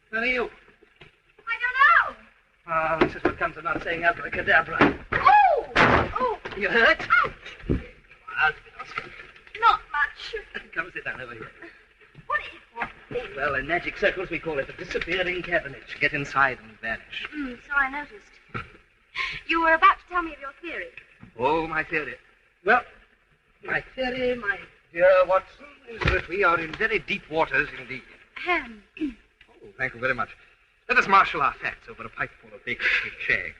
H: Where are you?
E: I don't know.
H: Ah, this is what comes of not saying abracadabra.
E: Oh! Oh!
H: You hurt?
E: Ouch!
H: I'll give it, Oscar.
E: Not much.
H: Come sit down over here.
E: What is what thing?
H: Well, in magic circles, we call it the disappearing cabinet. Get inside and vanish.
E: So I noticed. You were about to tell me of your theory.
H: Oh, my theory. Well, my theory, my dear Watson, is that we are in very deep waters indeed. Oh, thank you very much. Let us marshal our facts over a pipeful of baked shag.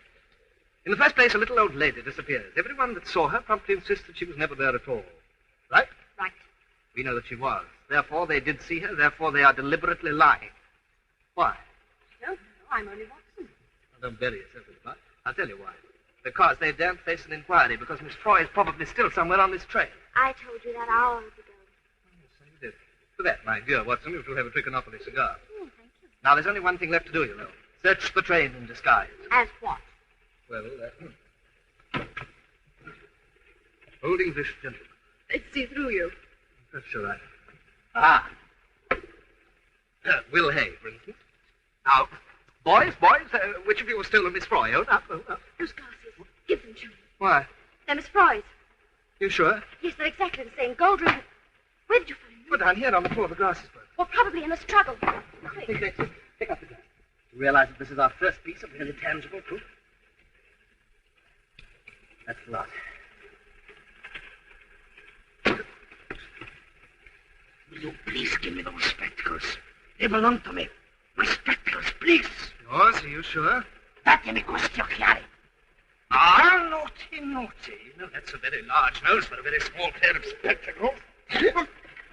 H: In the first place, a little old lady disappears. Everyone that saw her promptly insists that she was never there at all. Right?
E: Right.
H: We know that she was. Therefore, they did see her. Therefore, they are deliberately lying. Why?
E: I don't know. I'm only Watson.
H: Well, don't bury yourself in the mud. I'll tell you why. Because they daren't face an inquiry, because Miss Froy is probably still somewhere on this train.
E: I told you that hours ago.
H: So you did. For that, my dear Watson, you shall have a Trichinopoly cigar.
E: Oh, thank you.
H: Now, there's only one thing left to do, you know. Search the train in disguise.
E: As what?
H: Well, old English gentleman.
E: Let's see through you.
H: That's all right. Ah. Will Hay, for instance. Now, boys, which of you has stolen Miss Froy? Own up, own up.
E: Those glasses. Give them to me.
H: Why?
E: They're Miss Froy's.
H: You sure?
E: Yes, they're exactly the same. Gold ring. Where did you find them?
H: Well, down here on the floor, the glasses broke.
E: Well, probably in a struggle. Quick.
H: Pick up the glass. You realize that this is our first piece of really tangible proof? That's the lot.
B: Will you please give me those spectacles? They belong to me. My spectacles, please.
H: Yours? Are you sure?
B: That mi costi occhiali.
H: Ah, naughty. You know, that's a very large nose for a very small pair of spectacles.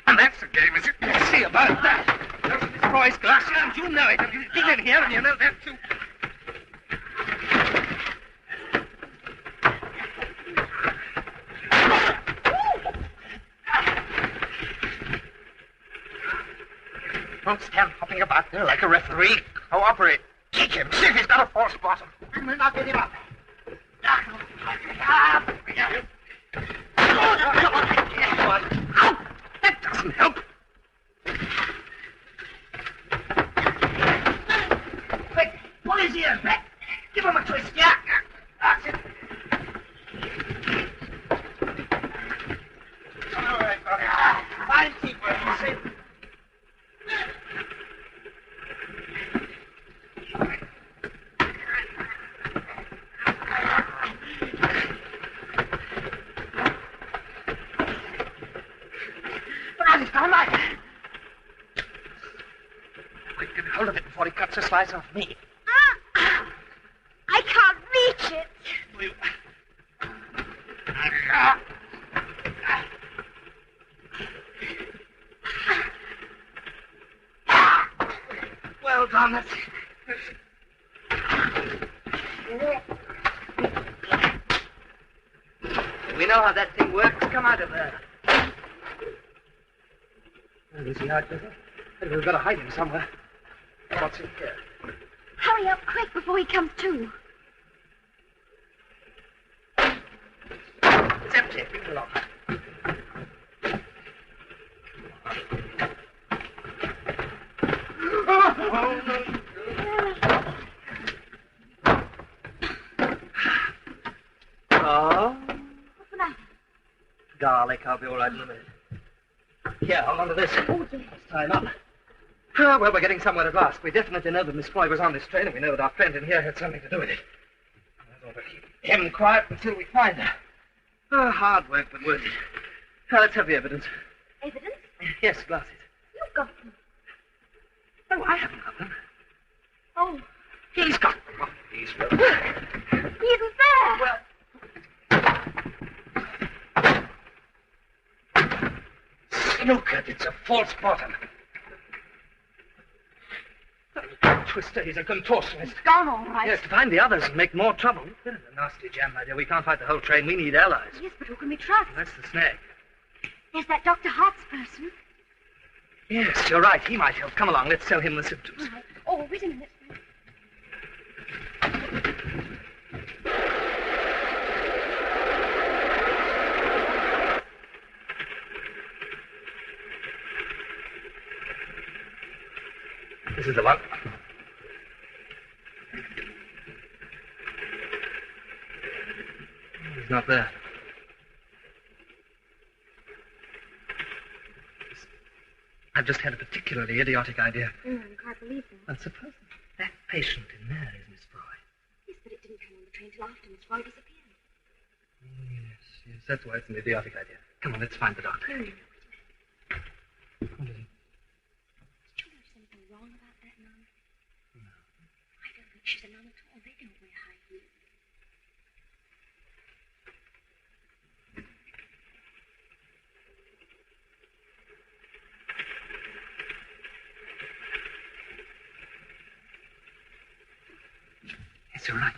H: And that's a game, is it? Let's see about that. Those are Miss Froy's glasses, and you know it. And you've been in here, and you know that, too. Don't stand hopping about there like a referee. Cooperate. Kick him. See if he's got a false bottom. We'll not get him up. That doesn't help. Quick, pull his ears back. Give him a twist, yeah. That's it. All right, brother. Fine teamwork, you see. Quick, get hold of it before he cuts a slice off me.
E: I can't reach it.
H: Well done. That's... We know how that thing works. Come out of there. Is he out, does it? We've got to hide him somewhere. What's in here?
E: Hurry up quick before he comes to.
H: It's empty. Bring it along. Oh.
E: What's the matter?
H: Garlic, I'll be all right in a minute. Here, hold on to this. Let's tie him up. Oh, well, we're getting somewhere at last. We definitely know that Miss Floyd was on this train, and we know that our friend in here had something to do with it. I thought we'd keep him quiet until we find her. Oh, hard work, but worth it. Now, let's have the evidence.
E: Evidence?
H: Yes, glasses.
E: You've got them.
H: Oh, I haven't got them.
E: Oh,
H: He's got them. Oh, he's well.
E: he isn't there.
H: Well... Snookered, it's a false bottom. Twister, he's a contortionist.
E: He's gone all right.
H: Yes, to find the others and make more trouble. This is a nasty jam, my dear. We can't fight the whole train. We need allies.
E: Yes, but who can we trust?
H: That's the snag.
E: There's that Dr. Hart's person.
H: Yes, you're right. He might help. Come along. Let's tell him the symptoms.
E: All right. Oh, wait a minute.
H: This is the one. He's not there. I've just had a particularly idiotic idea.
E: I can't believe that.
H: And suppose that patient in there is Miss Fry.
E: Yes, but it didn't come on the train till after Miss Fry disappeared.
H: Yes, that's why it's an idiotic idea. Come on, let's find the doctor.
E: No.
H: What is it?
E: Did you notice anything wrong about that nun? No. I don't think she's a nun at all. They don't wear high heels.
H: Yes, you're right.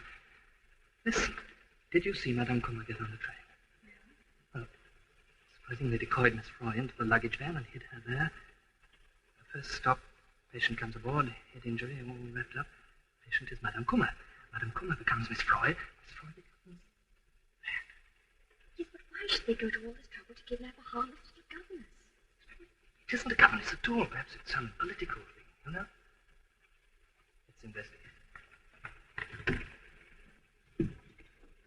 H: Listen, did you see Madame Kummer get on the train? No. Well, supposing they decoyed Miss Fry into the luggage van and hid her there. The first stop, patient comes aboard, head injury, all wrapped up. Patient is Madame Kummer. Madame Kummer becomes Miss Fry. Miss Fry becomes that.
E: Yes, but why should they go to all this trouble to kidnap a harmless little governess?
H: It isn't a governess at all. Perhaps it's some political thing, you know? Let's investigate.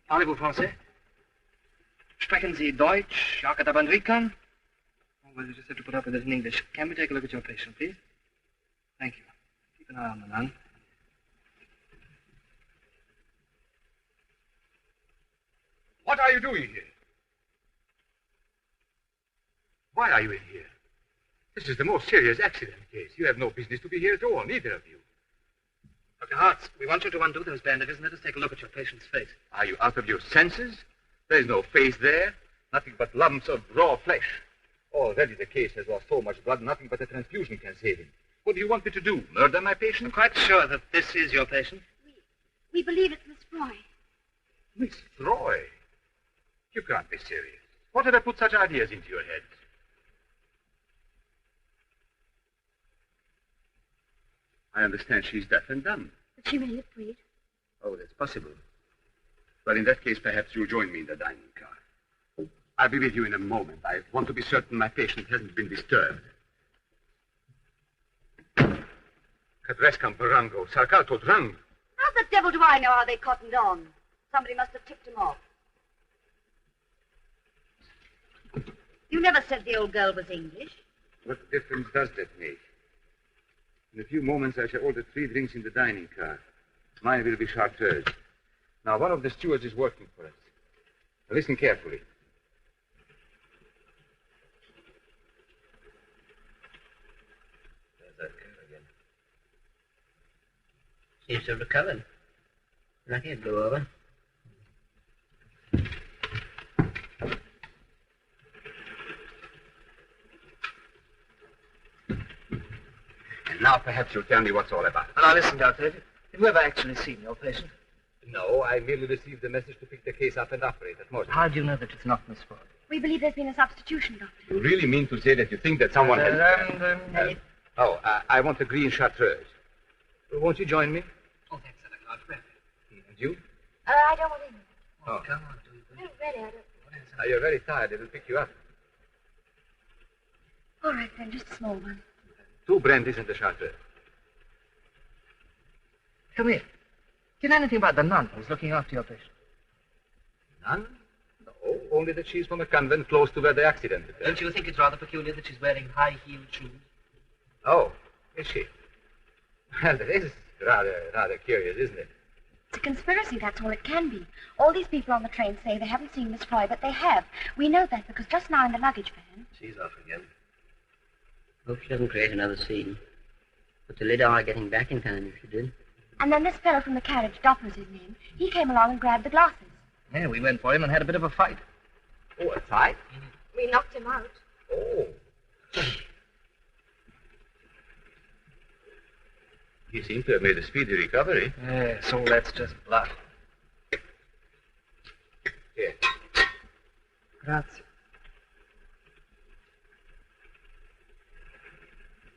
H: Parlez-vous français? Sprechen Sie Deutsch? Ja, Katabanrikan? Oh, well, you just have to put up with it in English. Can we take a look at your patient, please? Thank you. Keep an eye on the nun.
I: What are you doing here? Why are you in here? This is the most serious accident case. You have no business to be here at all, neither of you.
H: Dr. Hartz, we want you to undo those bandages and let us take a look at your patient's face.
I: Are you out of your senses? There's no face there. Nothing but lumps of raw flesh. Already the case has lost so much blood, nothing but a transfusion can save him. What do you want me to do? Murder my patient?
H: I'm quite sure that this is your patient.
E: We believe it's Miss Fry.
I: Miss Froy? You can't be serious. What ever put such ideas into your head? I understand she's deaf and dumb.
E: But she may live free.
I: Oh, that's possible. Well, in that case, perhaps you'll join me in the dining car. I'll be with you in a moment. I want to be certain my patient hasn't been disturbed. Cadrescam Barango, Sarcato Drang.
J: How the devil do I know how they cottoned on? Somebody must have tipped them off. You never said the old girl was English.
I: What difference does that make? In a few moments, I shall order 3 drinks in the dining car. Mine will be chartreuse. Now, one of the stewards is working for us. Now, listen carefully.
C: There's that girl again. Seems to have recovered. Lucky it blew over.
I: And now, perhaps you'll tell me what's all about.
H: Now, listen, Doctor. Have you ever actually seen your patient?
I: No, I merely received the message to pick the case up and operate at most.
H: How do you know that it's not Miss Ford?
E: We believe there's been a substitution, Doctor.
I: You really mean to say that you think that someone has... I want a green chartreuse.
H: Won't you join me?
G: Oh, thanks, a large breath.
I: And you?
E: I don't want any.
I: Oh.
H: Come on, do you?
E: No, really, I don't.
I: You're very tired. It'll pick you up.
E: All right, then, just a small one.
I: 2 brandies and a chartreuse.
H: Come here. Do you know anything about the nun who's looking after your patient?
I: None? No, only that she's from a convent close to where the accident occurred.
G: Don't you think it's rather peculiar that she's wearing high-heeled shoes?
I: Oh, is she? Well, that is rather curious, isn't it?
E: It's a conspiracy, that's all it can be. All these people on the train say they haven't seen Miss Froy, but they have. We know that because just now in the luggage van...
C: She's off again. Hope she doesn't create another scene. But the lid are getting back in time if she did.
E: And then this fellow from the carriage, Doppler's his name, he came along and grabbed the glasses.
H: Yeah, we went for him and had a bit of a fight.
I: Oh, a fight?
E: We knocked him out.
I: Oh. He seems to have made a speedy recovery.
H: Yeah, so that's just bluff.
I: Here.
H: Grazie.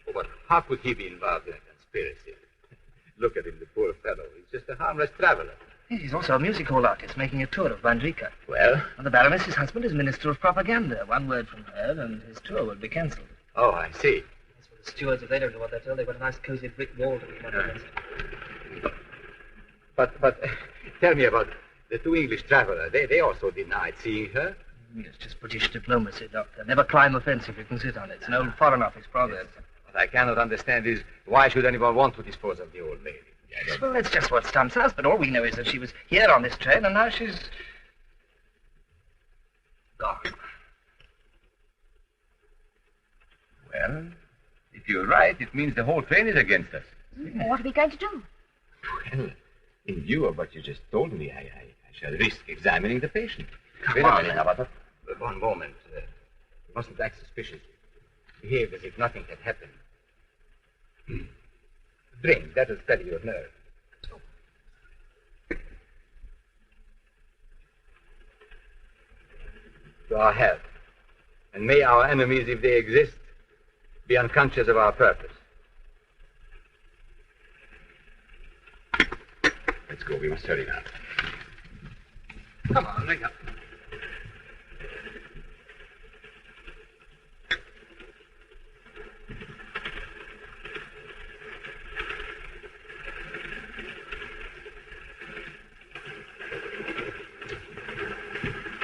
I: Oh, but how could he be involved in a conspiracy? Look at him, the poor fellow. He's just a harmless traveler.
H: Yes, he's also a music hall artist making a tour of Rica.
I: Well?
H: And the Baroness, his husband, is Minister of Propaganda. One word from her and his tour will be cancelled.
I: Oh, I see.
G: As for the stewards, if they don't know what they're told, they've got a nice cozy brick wall to be up against.
I: But tell me about the 2 English travelers. They also denied seeing her.
H: It's just British diplomacy, Doctor. Never climb a fence if you can sit on it. It's an old Foreign Office proverb.
I: Yes. What I cannot understand is why should anyone want to dispose of the old lady?
H: Well, that's just what stumps us, but all we know is that she was here on this train, and now she's... gone.
I: Well, if you're right, it means the whole train is against us.
E: What are we going to do?
I: Well, in view of what you just told me, I shall risk examining the patient.
H: Come on,
I: One moment. You mustn't act suspiciously. Behave as if nothing had happened. Drink, that'll steady your nerve. To our health. And may our enemies, if they exist, be unconscious of our purpose. Let's go. We must hurry now. Come on, wake up.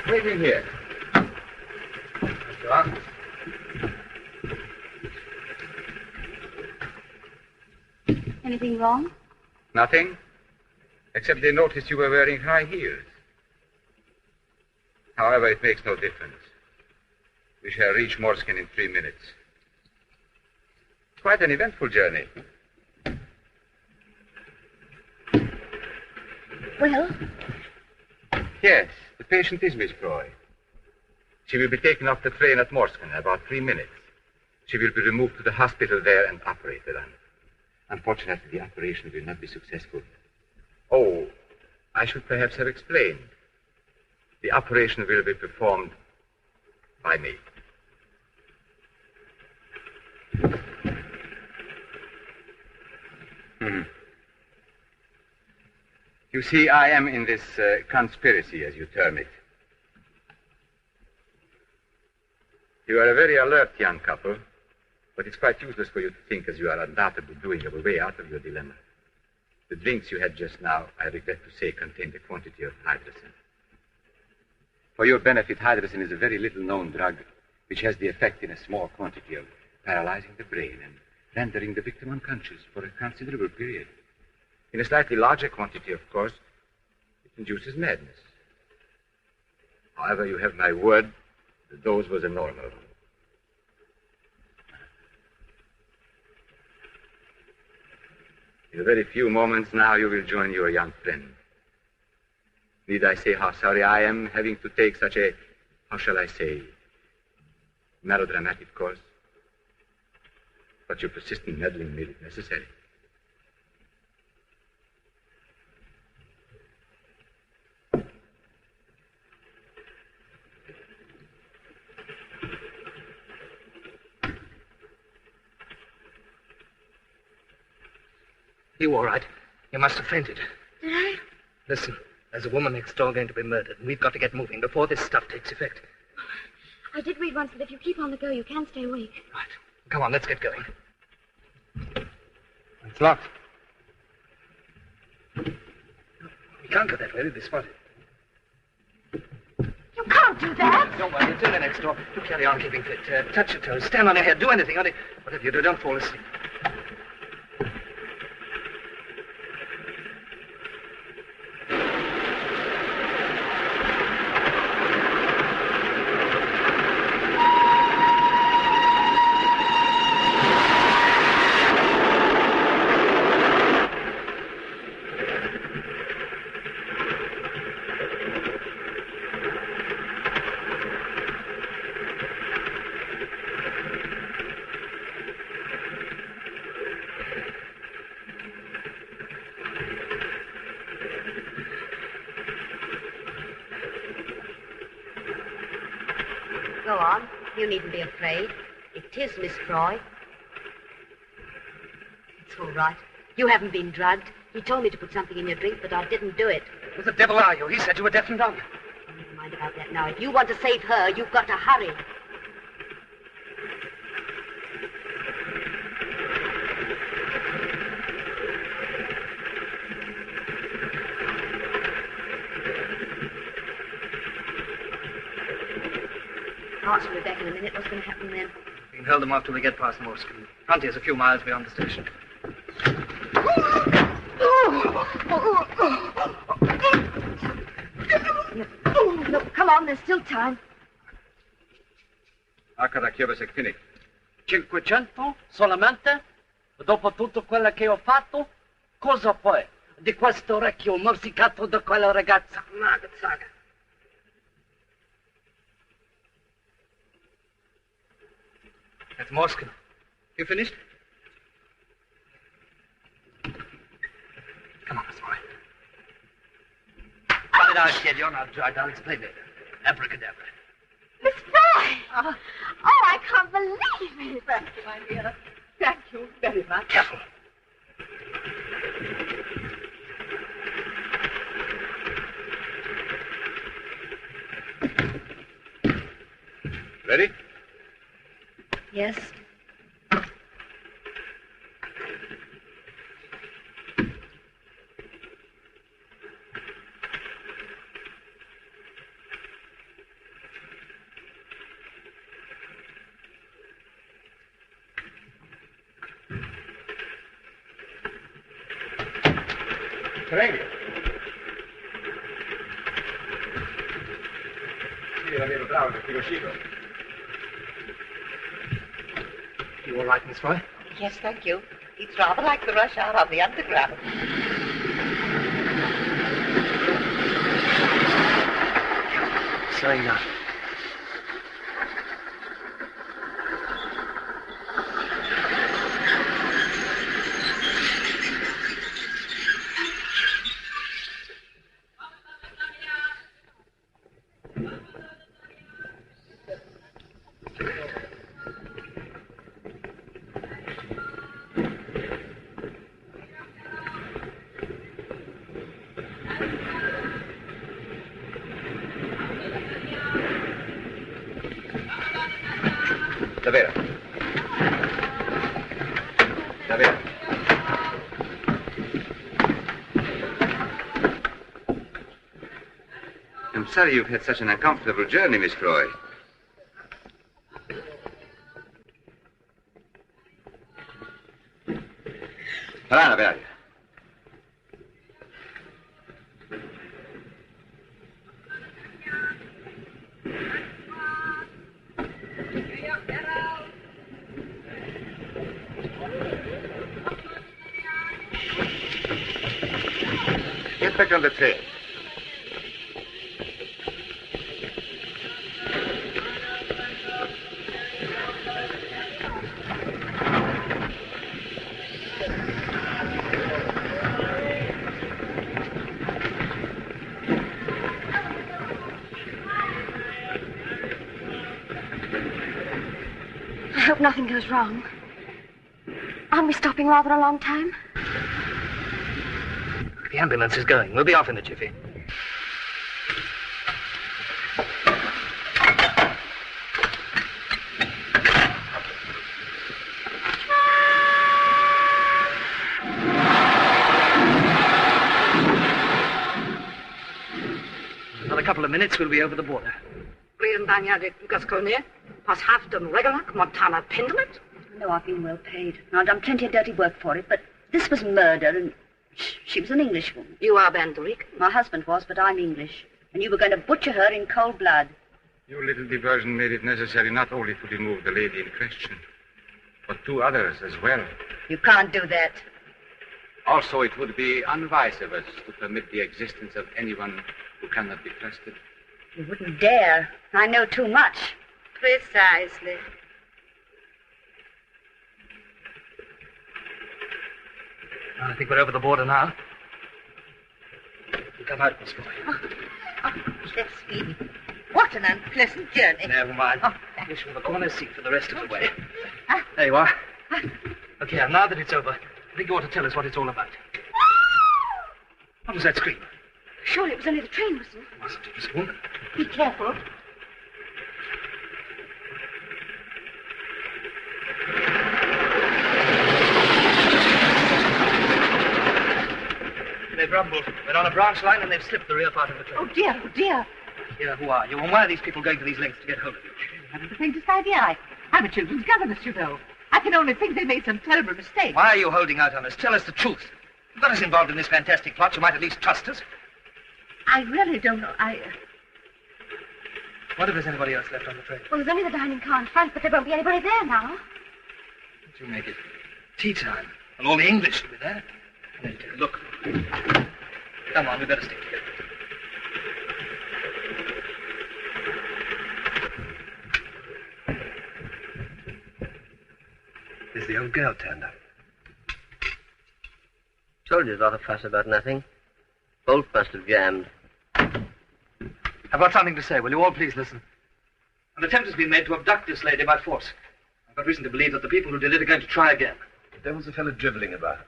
I: Waiting here. Mr. Arms.
E: Anything wrong?
I: Nothing. Except they noticed you were wearing high heels. However, it makes no difference. We shall reach Morskin in 3 minutes. Quite an eventful journey.
E: Well?
I: Yes, the patient is Miss Froy. She will be taken off the train at Morskin in about 3 minutes. She will be removed to the hospital there and operated on. Unfortunately, the operation will not be successful. Oh, I should perhaps have explained. The operation will be performed by me. You see, I am in this conspiracy, as you term it. You are a very alert young couple, but it's quite useless for you to think, as you are undoubtedly doing, your way out of your dilemma. The drinks you had just now, I regret to say, contained a quantity of hydrogen. For your benefit, hydrogen is a very little-known drug which has the effect in a small quantity of paralyzing the brain and rendering the victim unconscious for a considerable period. In a slightly larger quantity, of course, it induces madness. However, you have my word, the dose was a normal one. In a very few moments now, you will join your young friend. Need I say how sorry I am having to take such a, how shall I say, melodramatic course? But your persistent meddling made it necessary.
H: You all right? You must have fainted.
E: Did I?
H: Listen, there's a woman next door going to be murdered, and we've got to get moving before this stuff takes effect.
E: I did read once that if you keep on the go, you can stay awake.
H: Right. Come on, let's get going.
B: It's locked.
H: We can't go that way. We'll be spotted.
E: You can't do that.
H: Don't worry, it's in the next door. You carry on keeping fit. Touch your toes. Stand on your head. Do anything. Only whatever you do, don't fall asleep.
K: Go on. You needn't be afraid. It is Miss Croy. It's all right. You haven't been drugged. He told me to put something in your drink, but I didn't do it.
H: Who the devil are you? He said you were deaf and dumb.
K: Never mind about that now. If you want to save her, you've got to hurry. March will be back in a minute. What's going to happen then?
H: We can hold them off till we get past Morskin. Frontier's a few miles beyond the station.
E: No, come on. There's still time.
I: Finish.
L: 500 solamente? Dopo tutto quello che ho fatto? Cosa poi? Di questo orecchio morsicato da quella ragazza?
H: Saga. That's Morskin. You finished? Come on, Miss Moy. Cut it out, kid. You're not drugged. I'll explain later. Abracadabra.
E: Miss Fry! Oh, I can't believe it.
G: Thank you, my dear. Thank you very much.
H: Careful.
I: Ready?
K: Yes.
I: Prego. Sì, davvero bravo, che riuscito.
H: You all right, Miss Fry?
G: Yes, thank you. It's rather like the rush hour on the underground.
H: Slowing down.
I: Bella. I'm sorry you've had such an uncomfortable journey, Miss Croy. Parana, Bella. Get back on the train.
E: I hope nothing goes wrong. Aren't we stopping rather a long time?
H: The ambulance is going. We'll be off in a jiffy. Another couple of minutes, we'll be over the border.
K: Pas Hafton Regalak, Montana Pendlement?
J: No, I've been well paid. And I've done plenty of dirty work for it, but this was murder, and she was an Englishwoman.
K: You are Banderic?
J: My husband was, but I'm English. And you were going to butcher her in cold blood.
I: Your little diversion made it necessary not only to remove the lady in question, but 2 others as well.
J: You can't do that.
I: Also, it would be unwise of us to permit the existence of anyone who cannot be trusted.
J: You wouldn't dare. I know too much.
G: Precisely.
H: I think we're over the border now. Come out, Miss Croy.
G: Oh, bless me. What an unpleasant journey.
H: Never mind.
G: Oh,
H: Wish we were the corner seat for the rest of the way. There you are. Look here, now that it's over, I think you ought to tell us what it's all about. What was that scream?
E: Surely it was only the train whistle.
H: Wasn't it? It was a woman.
G: be careful.
H: They've rumbled. They're on a branch line and they've slipped the rear part of the train.
G: Oh, dear, oh, dear.
H: Here, who are you? And why are these people going to these lengths to get hold of you?
G: I haven't the faintest idea. I'm a children's governess, you know. I can only think they made some terrible mistake.
H: Why are you holding out on us? Tell us the truth. You've got us involved in this fantastic plot. You might at least trust us.
G: I really don't know.
H: What if there's anybody else left on the train?
E: Well, there's only the dining car in front, but there won't be anybody there now.
H: Don't you make it tea time? And all the English will be there. Then take a look. Come on, we better stick together. Is the old girl turned up?
C: Told you a lot of fuss about nothing. Bolt must have jammed.
H: I've got something to say. Will you all please listen? An attempt has been made to abduct this lady by force. I've got reason to believe that the people who did it are going to try again. The devil's the fellow dribbling about.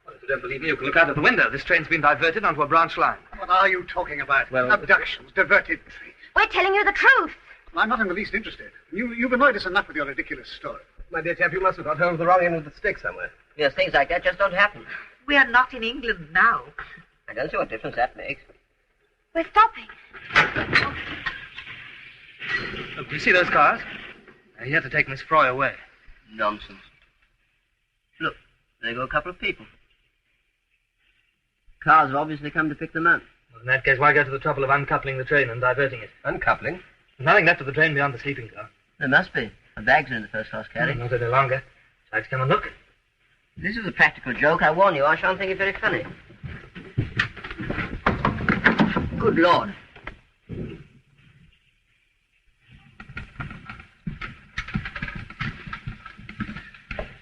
H: Well, if you don't believe me, you can look out of the window. This train's been diverted onto a branch line.
F: What are you talking about?
H: Well,
F: abductions, diverted trains.
E: We're telling you the truth.
F: Well, I'm not in the least interested. You've annoyed us enough with your ridiculous story.
B: My dear chap, you must have got hold of the wrong end of the stick somewhere.
C: Yes, things like that just don't happen.
G: We are not in England now.
C: I don't see what difference that makes.
E: We're stopping.
H: Look, do you see those cars? They're here to take Miss Froy away.
C: Nonsense. Look, there go a couple of people. Cars have obviously come to pick them up.
H: Well, in that case, why go to the trouble of uncoupling the train and diverting it?
B: Uncoupling?
H: There's nothing left of the train beyond the sleeping car.
C: There must be. The bags are in the first-class carriage.
H: Not any longer. I'd like to come and look.
C: This is a practical joke. I warn you, I shan't think it very funny. Good Lord.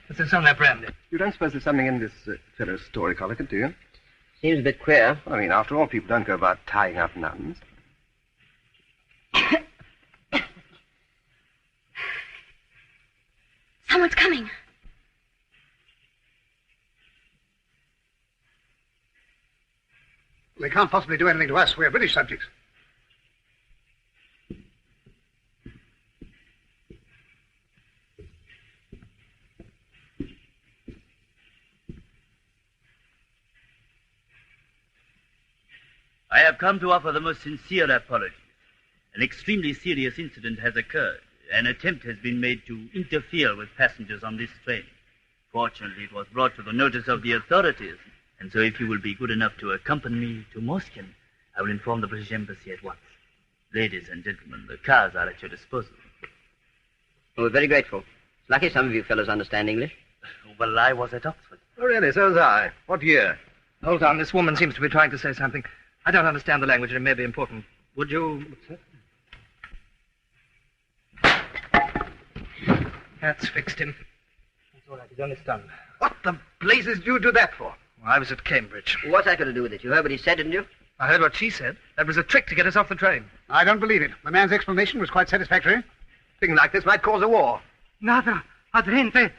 H: What's in some of that brandy?
B: You don't suppose there's something in this fellow's story, Collican, do you?
C: Seems a bit queer.
B: Well, I mean, after all, people don't go about tying up nuns.
E: Someone's coming.
F: They can't possibly do anything to us. We're British subjects.
M: have come to offer the most sincere apology. An extremely serious incident has occurred. An attempt has been made to interfere with passengers on this train. Fortunately, it was brought to the notice of the authorities, and so if you will be good enough to accompany me to Moscow, I will inform the British Embassy at once. Ladies and gentlemen, the cars are at your disposal.
C: Oh, we're very grateful. It's lucky some of you fellows understand English.
M: Well, I was at Oxford.
B: Oh, really? So was I. What year?
H: Hold on, this woman seems to be trying to say something. I don't understand the language, and it may be important. Would you... That's fixed him. That's all right, he's only stunned.
B: What the blazes did you do that for?
H: Well, I was at Cambridge.
C: What's that got to do with it? You heard what he said, didn't you?
H: I heard what she said. That was a trick to get us off the train.
F: I don't believe it. The man's explanation was quite satisfactory.
B: Thing like this might cause a war.
L: Nada, adrente,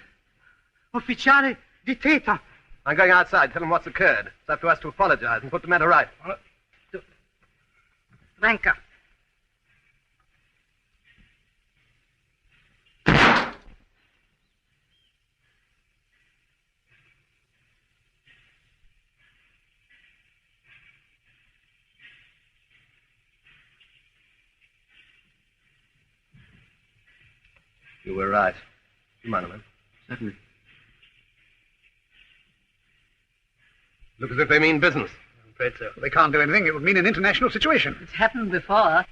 L: ufficiale di teta.
B: I'm going outside. Tell them what's occurred. It's up to us to apologize and put the matter right.
L: Venga.
B: You were right. Come on, man.
M: Certainly.
B: Look as if they mean business.
F: I'm afraid so. They can't do anything. It would mean an international situation.
L: It's happened before.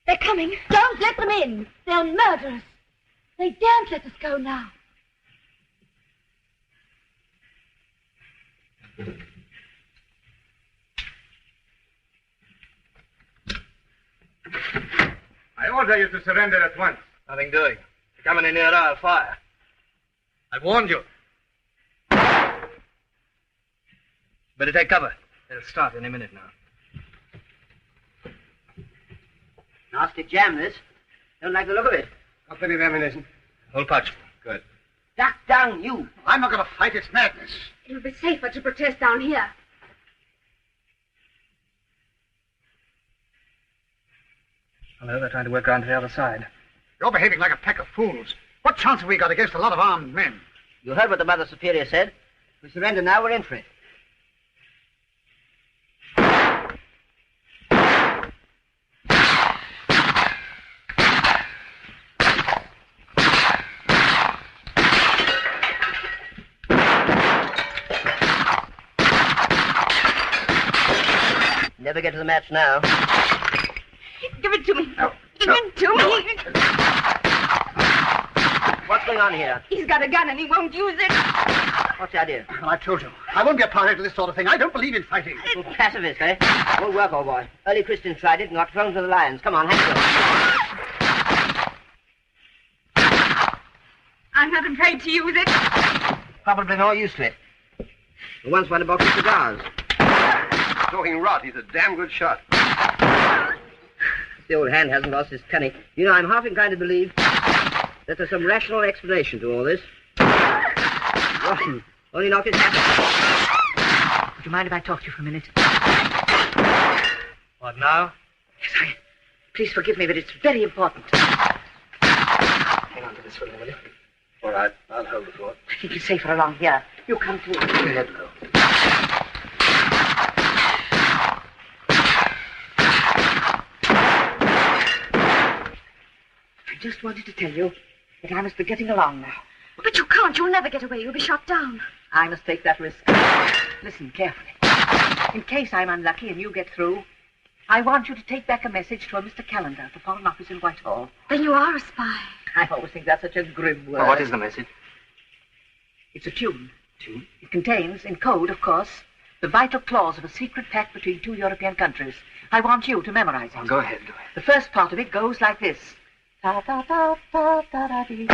E: They're coming. Don't let them in. They'll murder us. They daren't let us go now.
I: I order you to surrender at once.
H: Nothing doing. If you come any nearer, I'll fire. I warned you. Better take cover. They'll start any minute now.
C: Nasty jam, this. Don't like the look of it.
B: Got plenty of ammunition.
H: Whole pouch.
B: Good.
C: Duck down, you.
F: I'm not going to fight. It's madness.
E: It'll be safer to protest down here.
H: Hello, they're trying to work around to the other side.
F: You're behaving like a pack of fools. What chance have we got against a lot of armed men?
C: You heard what the Mother Superior said. If we surrender now, we're in for it. Never get to the match now.
E: Give it to me.
F: No.
E: Give it to me.
C: What's going on here?
E: He's got a gun and he won't use it.
C: What's the idea?
F: Well, I've told you. I won't be a party to this sort of thing. I don't believe in fighting.
C: You're pacifist, eh? Won't work, old boy. Early Christians tried it and got thrown to the lions. Come on, hang on.
E: I'm not afraid to use it.
C: Probably more used to it. I once won a box of cigars.
B: Talking rot. He's a damn good shot.
C: The old hand hasn't lost his cunning. You know, I'm half inclined to believe that there's some rational explanation to all this. Rotten. Only knocked his hat.
G: Would you mind if I talk to you for a minute?
H: What now?
G: Yes, please forgive me, but it's very important.
H: Hang on to this for a minute. All right, I'll hold the fort.
G: I think it's safer along here. You come too.
H: Put your head low.
G: I just wanted to tell you that I must be getting along now.
E: But you can't. You'll never get away. You'll be shot down.
G: I must take that risk. Listen carefully. In case I'm unlucky and you get through, I want you to take back a message to a Mr. Callender at the Foreign Office in Whitehall.
E: Then you are a spy.
G: I always think that's such a grim word.
H: Oh, what is the message?
G: It's a tune. Tune? It contains, in code, of course, the vital clause of a secret pact between two European countries. I want you to memorize it.
H: Oh, go ahead, do it.
G: The first part of it goes like this. Ta-ta-ta-ta-ta-da-dee.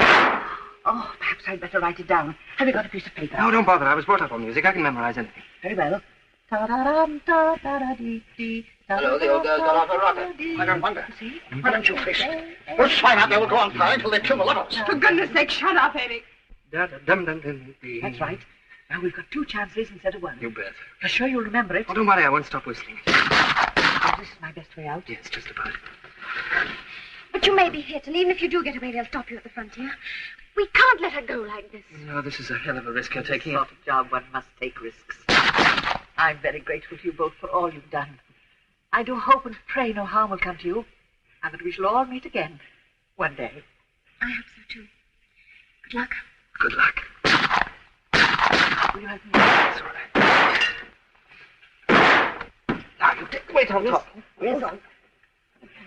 G: Oh, perhaps I'd better write it down. Have you got a piece of paper?
H: No, don't bother. I was brought up on music. I can memorize anything.
G: Very well. Ta-da-dum-ta-ta-da-dee-dee.
B: Hello, the old girl's gone off her rocker.
F: I don't wonder.
G: See?
F: Why don't you face it? Those swine out there will go on flying until they kill the lot of us.
E: For goodness sake, shut up, Eric.
H: Da-da-dum-dum-dum-dee.
G: That's right. Now we've got two chances instead of one.
H: You bet.
G: You're sure you'll remember it?
H: Oh, don't worry. I won't stop whistling.
G: Oh, this is my best way out.
H: Yes, just about.
E: But you may be hit, and even if you do get away, they'll stop you at the frontier. We can't let her go like this.
H: No, this is a hell of a risk you're taking.
G: Sort of job one must take risks. I'm very grateful to you both for all you've done. I do hope and pray no harm will come to you, and that we shall all meet again one day.
E: I hope so, too. Good luck.
H: Good luck.
G: Will you help me?
H: That's all right. Now, you take the weight on top.
C: Yes, on.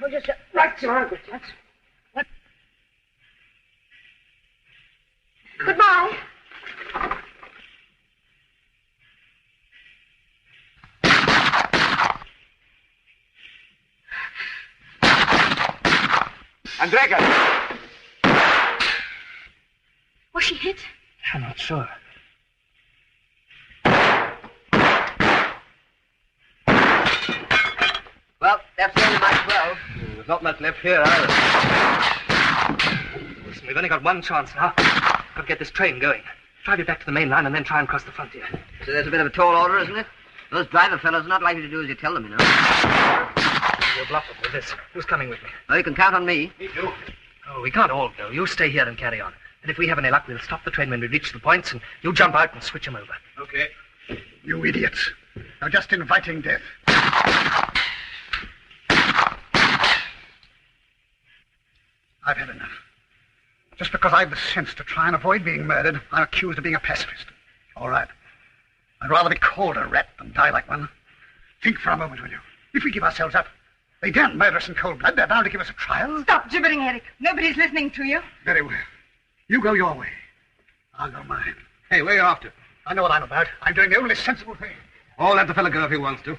C: Hold yourself right to my That's what.
E: Goodbye.
I: Andrega!
E: Was she hit?
H: I'm not sure.
C: Well, that's the end of my 12.
B: There's not much left here, either.
H: Listen, we've only got one chance now. Got to get this train going. Drive it back to the main line and then try and cross the frontier.
C: So that's a bit of a tall order, isn't it? Those driver fellows are not likely to do as you tell them, you know.
H: You'll bluff them with this. Who's coming with me?
C: Oh, you can count on me.
I: Me too.
H: Oh, we can't all go. You stay here and carry on. And if we have any luck, we'll stop the train when we reach the points, and you jump out and switch them over.
I: Okay.
F: You idiots. You're just inviting death. I've had enough. Just because I've the sense to try and avoid being murdered, I'm accused of being a pacifist. All right. I'd rather be called a rat than die like one. Think for a moment, will you? If we give ourselves up, they daren't murder us in cold blood. They're bound to give us a trial.
N: Stop gibbering, Eric. Nobody's listening to you.
F: Very well. You go your way. I'll go mine.
B: Hey, where are you off to?
F: I know what I'm about. I'm doing the only sensible thing.
B: All let the fella go if he wants to.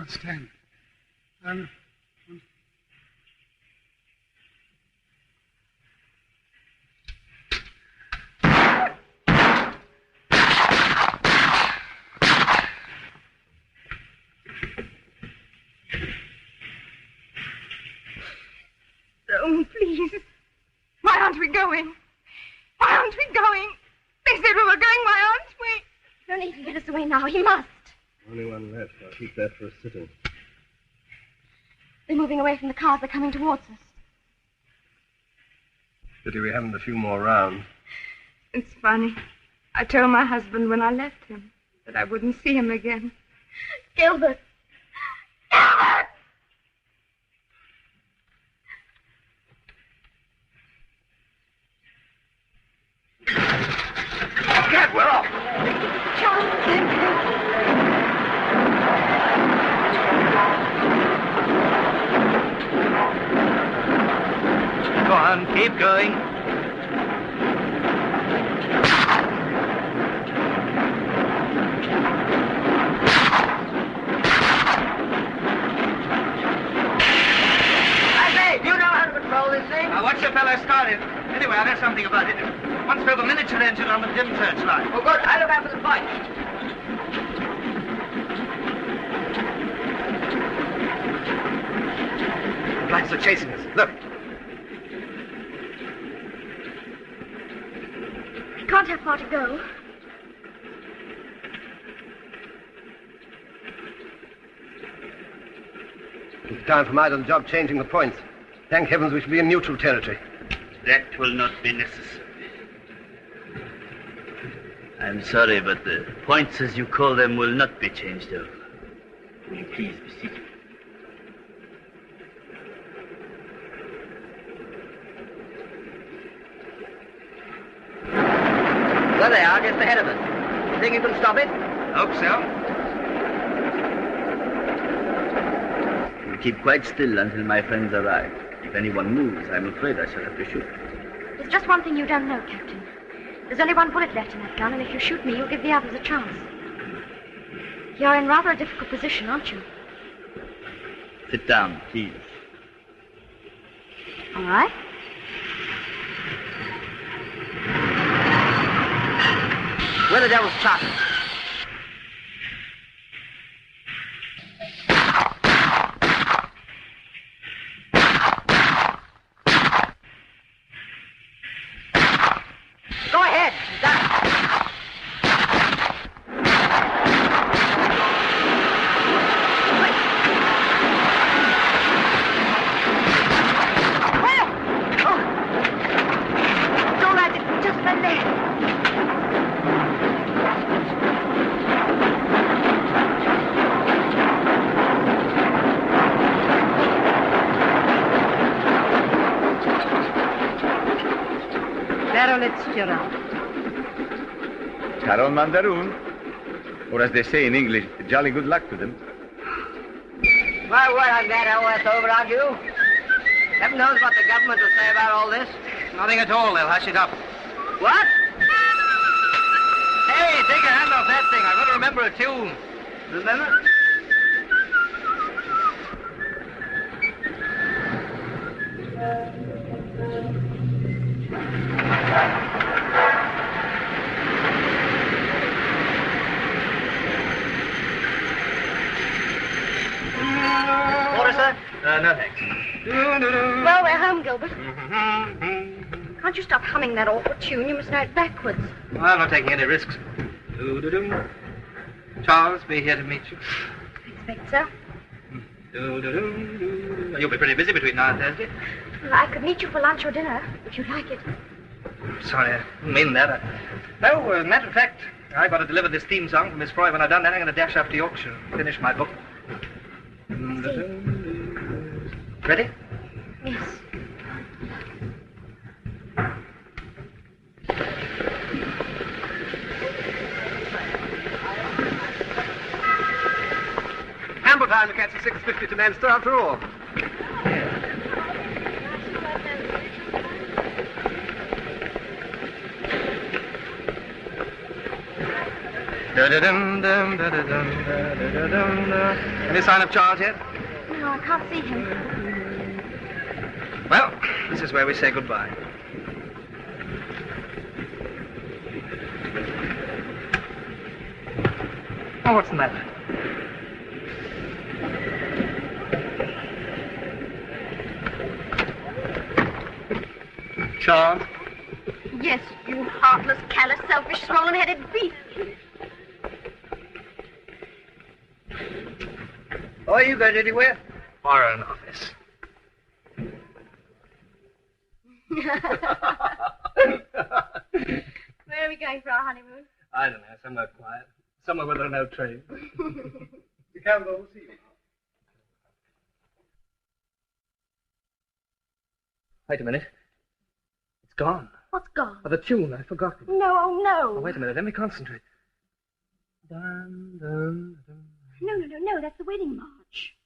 F: Stand.
N: Oh, please. Why aren't we going? Why aren't we going? They said we were going. Why aren't we?
E: Don't let him get us away now. He must.
B: Only one left. I'll keep that for a sitting.
E: They're moving away from the cars. They're coming towards us.
B: Pity we haven't a few more rounds.
N: It's funny. I told my husband when I left him that I wouldn't see him again.
E: Gilbert! Gilbert!
B: Gad, we're off!
E: Charles, thank you.
H: Go on, keep going.
C: I say, do you know how to control this thing?
H: Now, watch the fellow started. Anyway, I heard something about it. Once drove a miniature engine on the dim searchlight.
C: Oh, good. I'll look out for the point.
B: The lights are chasing us. Look.
E: Can't have far to go.
B: It's time for Mide on the job changing the points. Thank heavens we shall be in neutral territory.
M: That will not be necessary. I'm sorry, but the points, as you call them, will not be changed over. Will you please be seated?
C: There they are, just ahead of us. Think you can stop it?
H: Hope so.
M: You keep quite still until my friends arrive. If anyone moves, I'm afraid I shall have to shoot.
E: There's just one thing you don't know, Captain. There's only one bullet left in that gun, and if you shoot me, you'll give the others a chance. You're in rather a difficult position, aren't you?
M: Sit down, please.
E: All right.
C: Where the devil's shot? Go ahead. Done. Caroletscherant.
I: Carol Mandaroon. Or as they say in English, jolly good luck to them.
C: My word, I'm glad all that's over, aren't you? Heaven knows what the government will say about all this.
H: Nothing at all. They'll hush it up.
C: What?
H: Hey, take your hand off that thing. I've got to remember a tune.
C: Remember?
H: Water, sir? No, thanks.
E: Well, we're home, Gilbert. Can't you stop humming that awful tune? You must know it backwards.
H: Well, I'm not taking any risks. Charles, be here to meet you.
E: I expect so.
H: You'll be pretty busy between now and Thursday.
E: Well, I could meet you for lunch or dinner, if you'd like it.
H: Sorry, I didn't mean that. No, as a matter of fact, I've got to deliver this theme song for Miss Froy. When I've done that, I'm going to dash off to Yorkshire and finish my book. Ready?
E: Yes.
B: Ample time to catch the 6:50 to Manchester after all.
H: Any sign of Charles yet?
E: No, I can't see him.
H: Well, this is where we say goodbye. Oh, what's the matter? Charles?
E: Yes, you heartless, callous, selfish, swollen-headed beast.
H: Oh, you going anywhere? Foreign Office.
E: Where are we going for our honeymoon?
H: I don't know, somewhere quiet. Somewhere where there are no trains. You can't go see me. Wait a minute. It's gone.
E: What's gone?
H: Oh, the tune, I've forgotten.
E: No, oh, no.
H: Oh, wait a minute, let me concentrate. Dun, dun, dun.
E: No, that's the wedding march.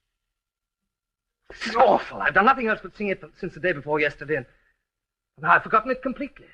H: This is awful. I've done nothing else but sing it since the day before yesterday, and now I've forgotten it completely.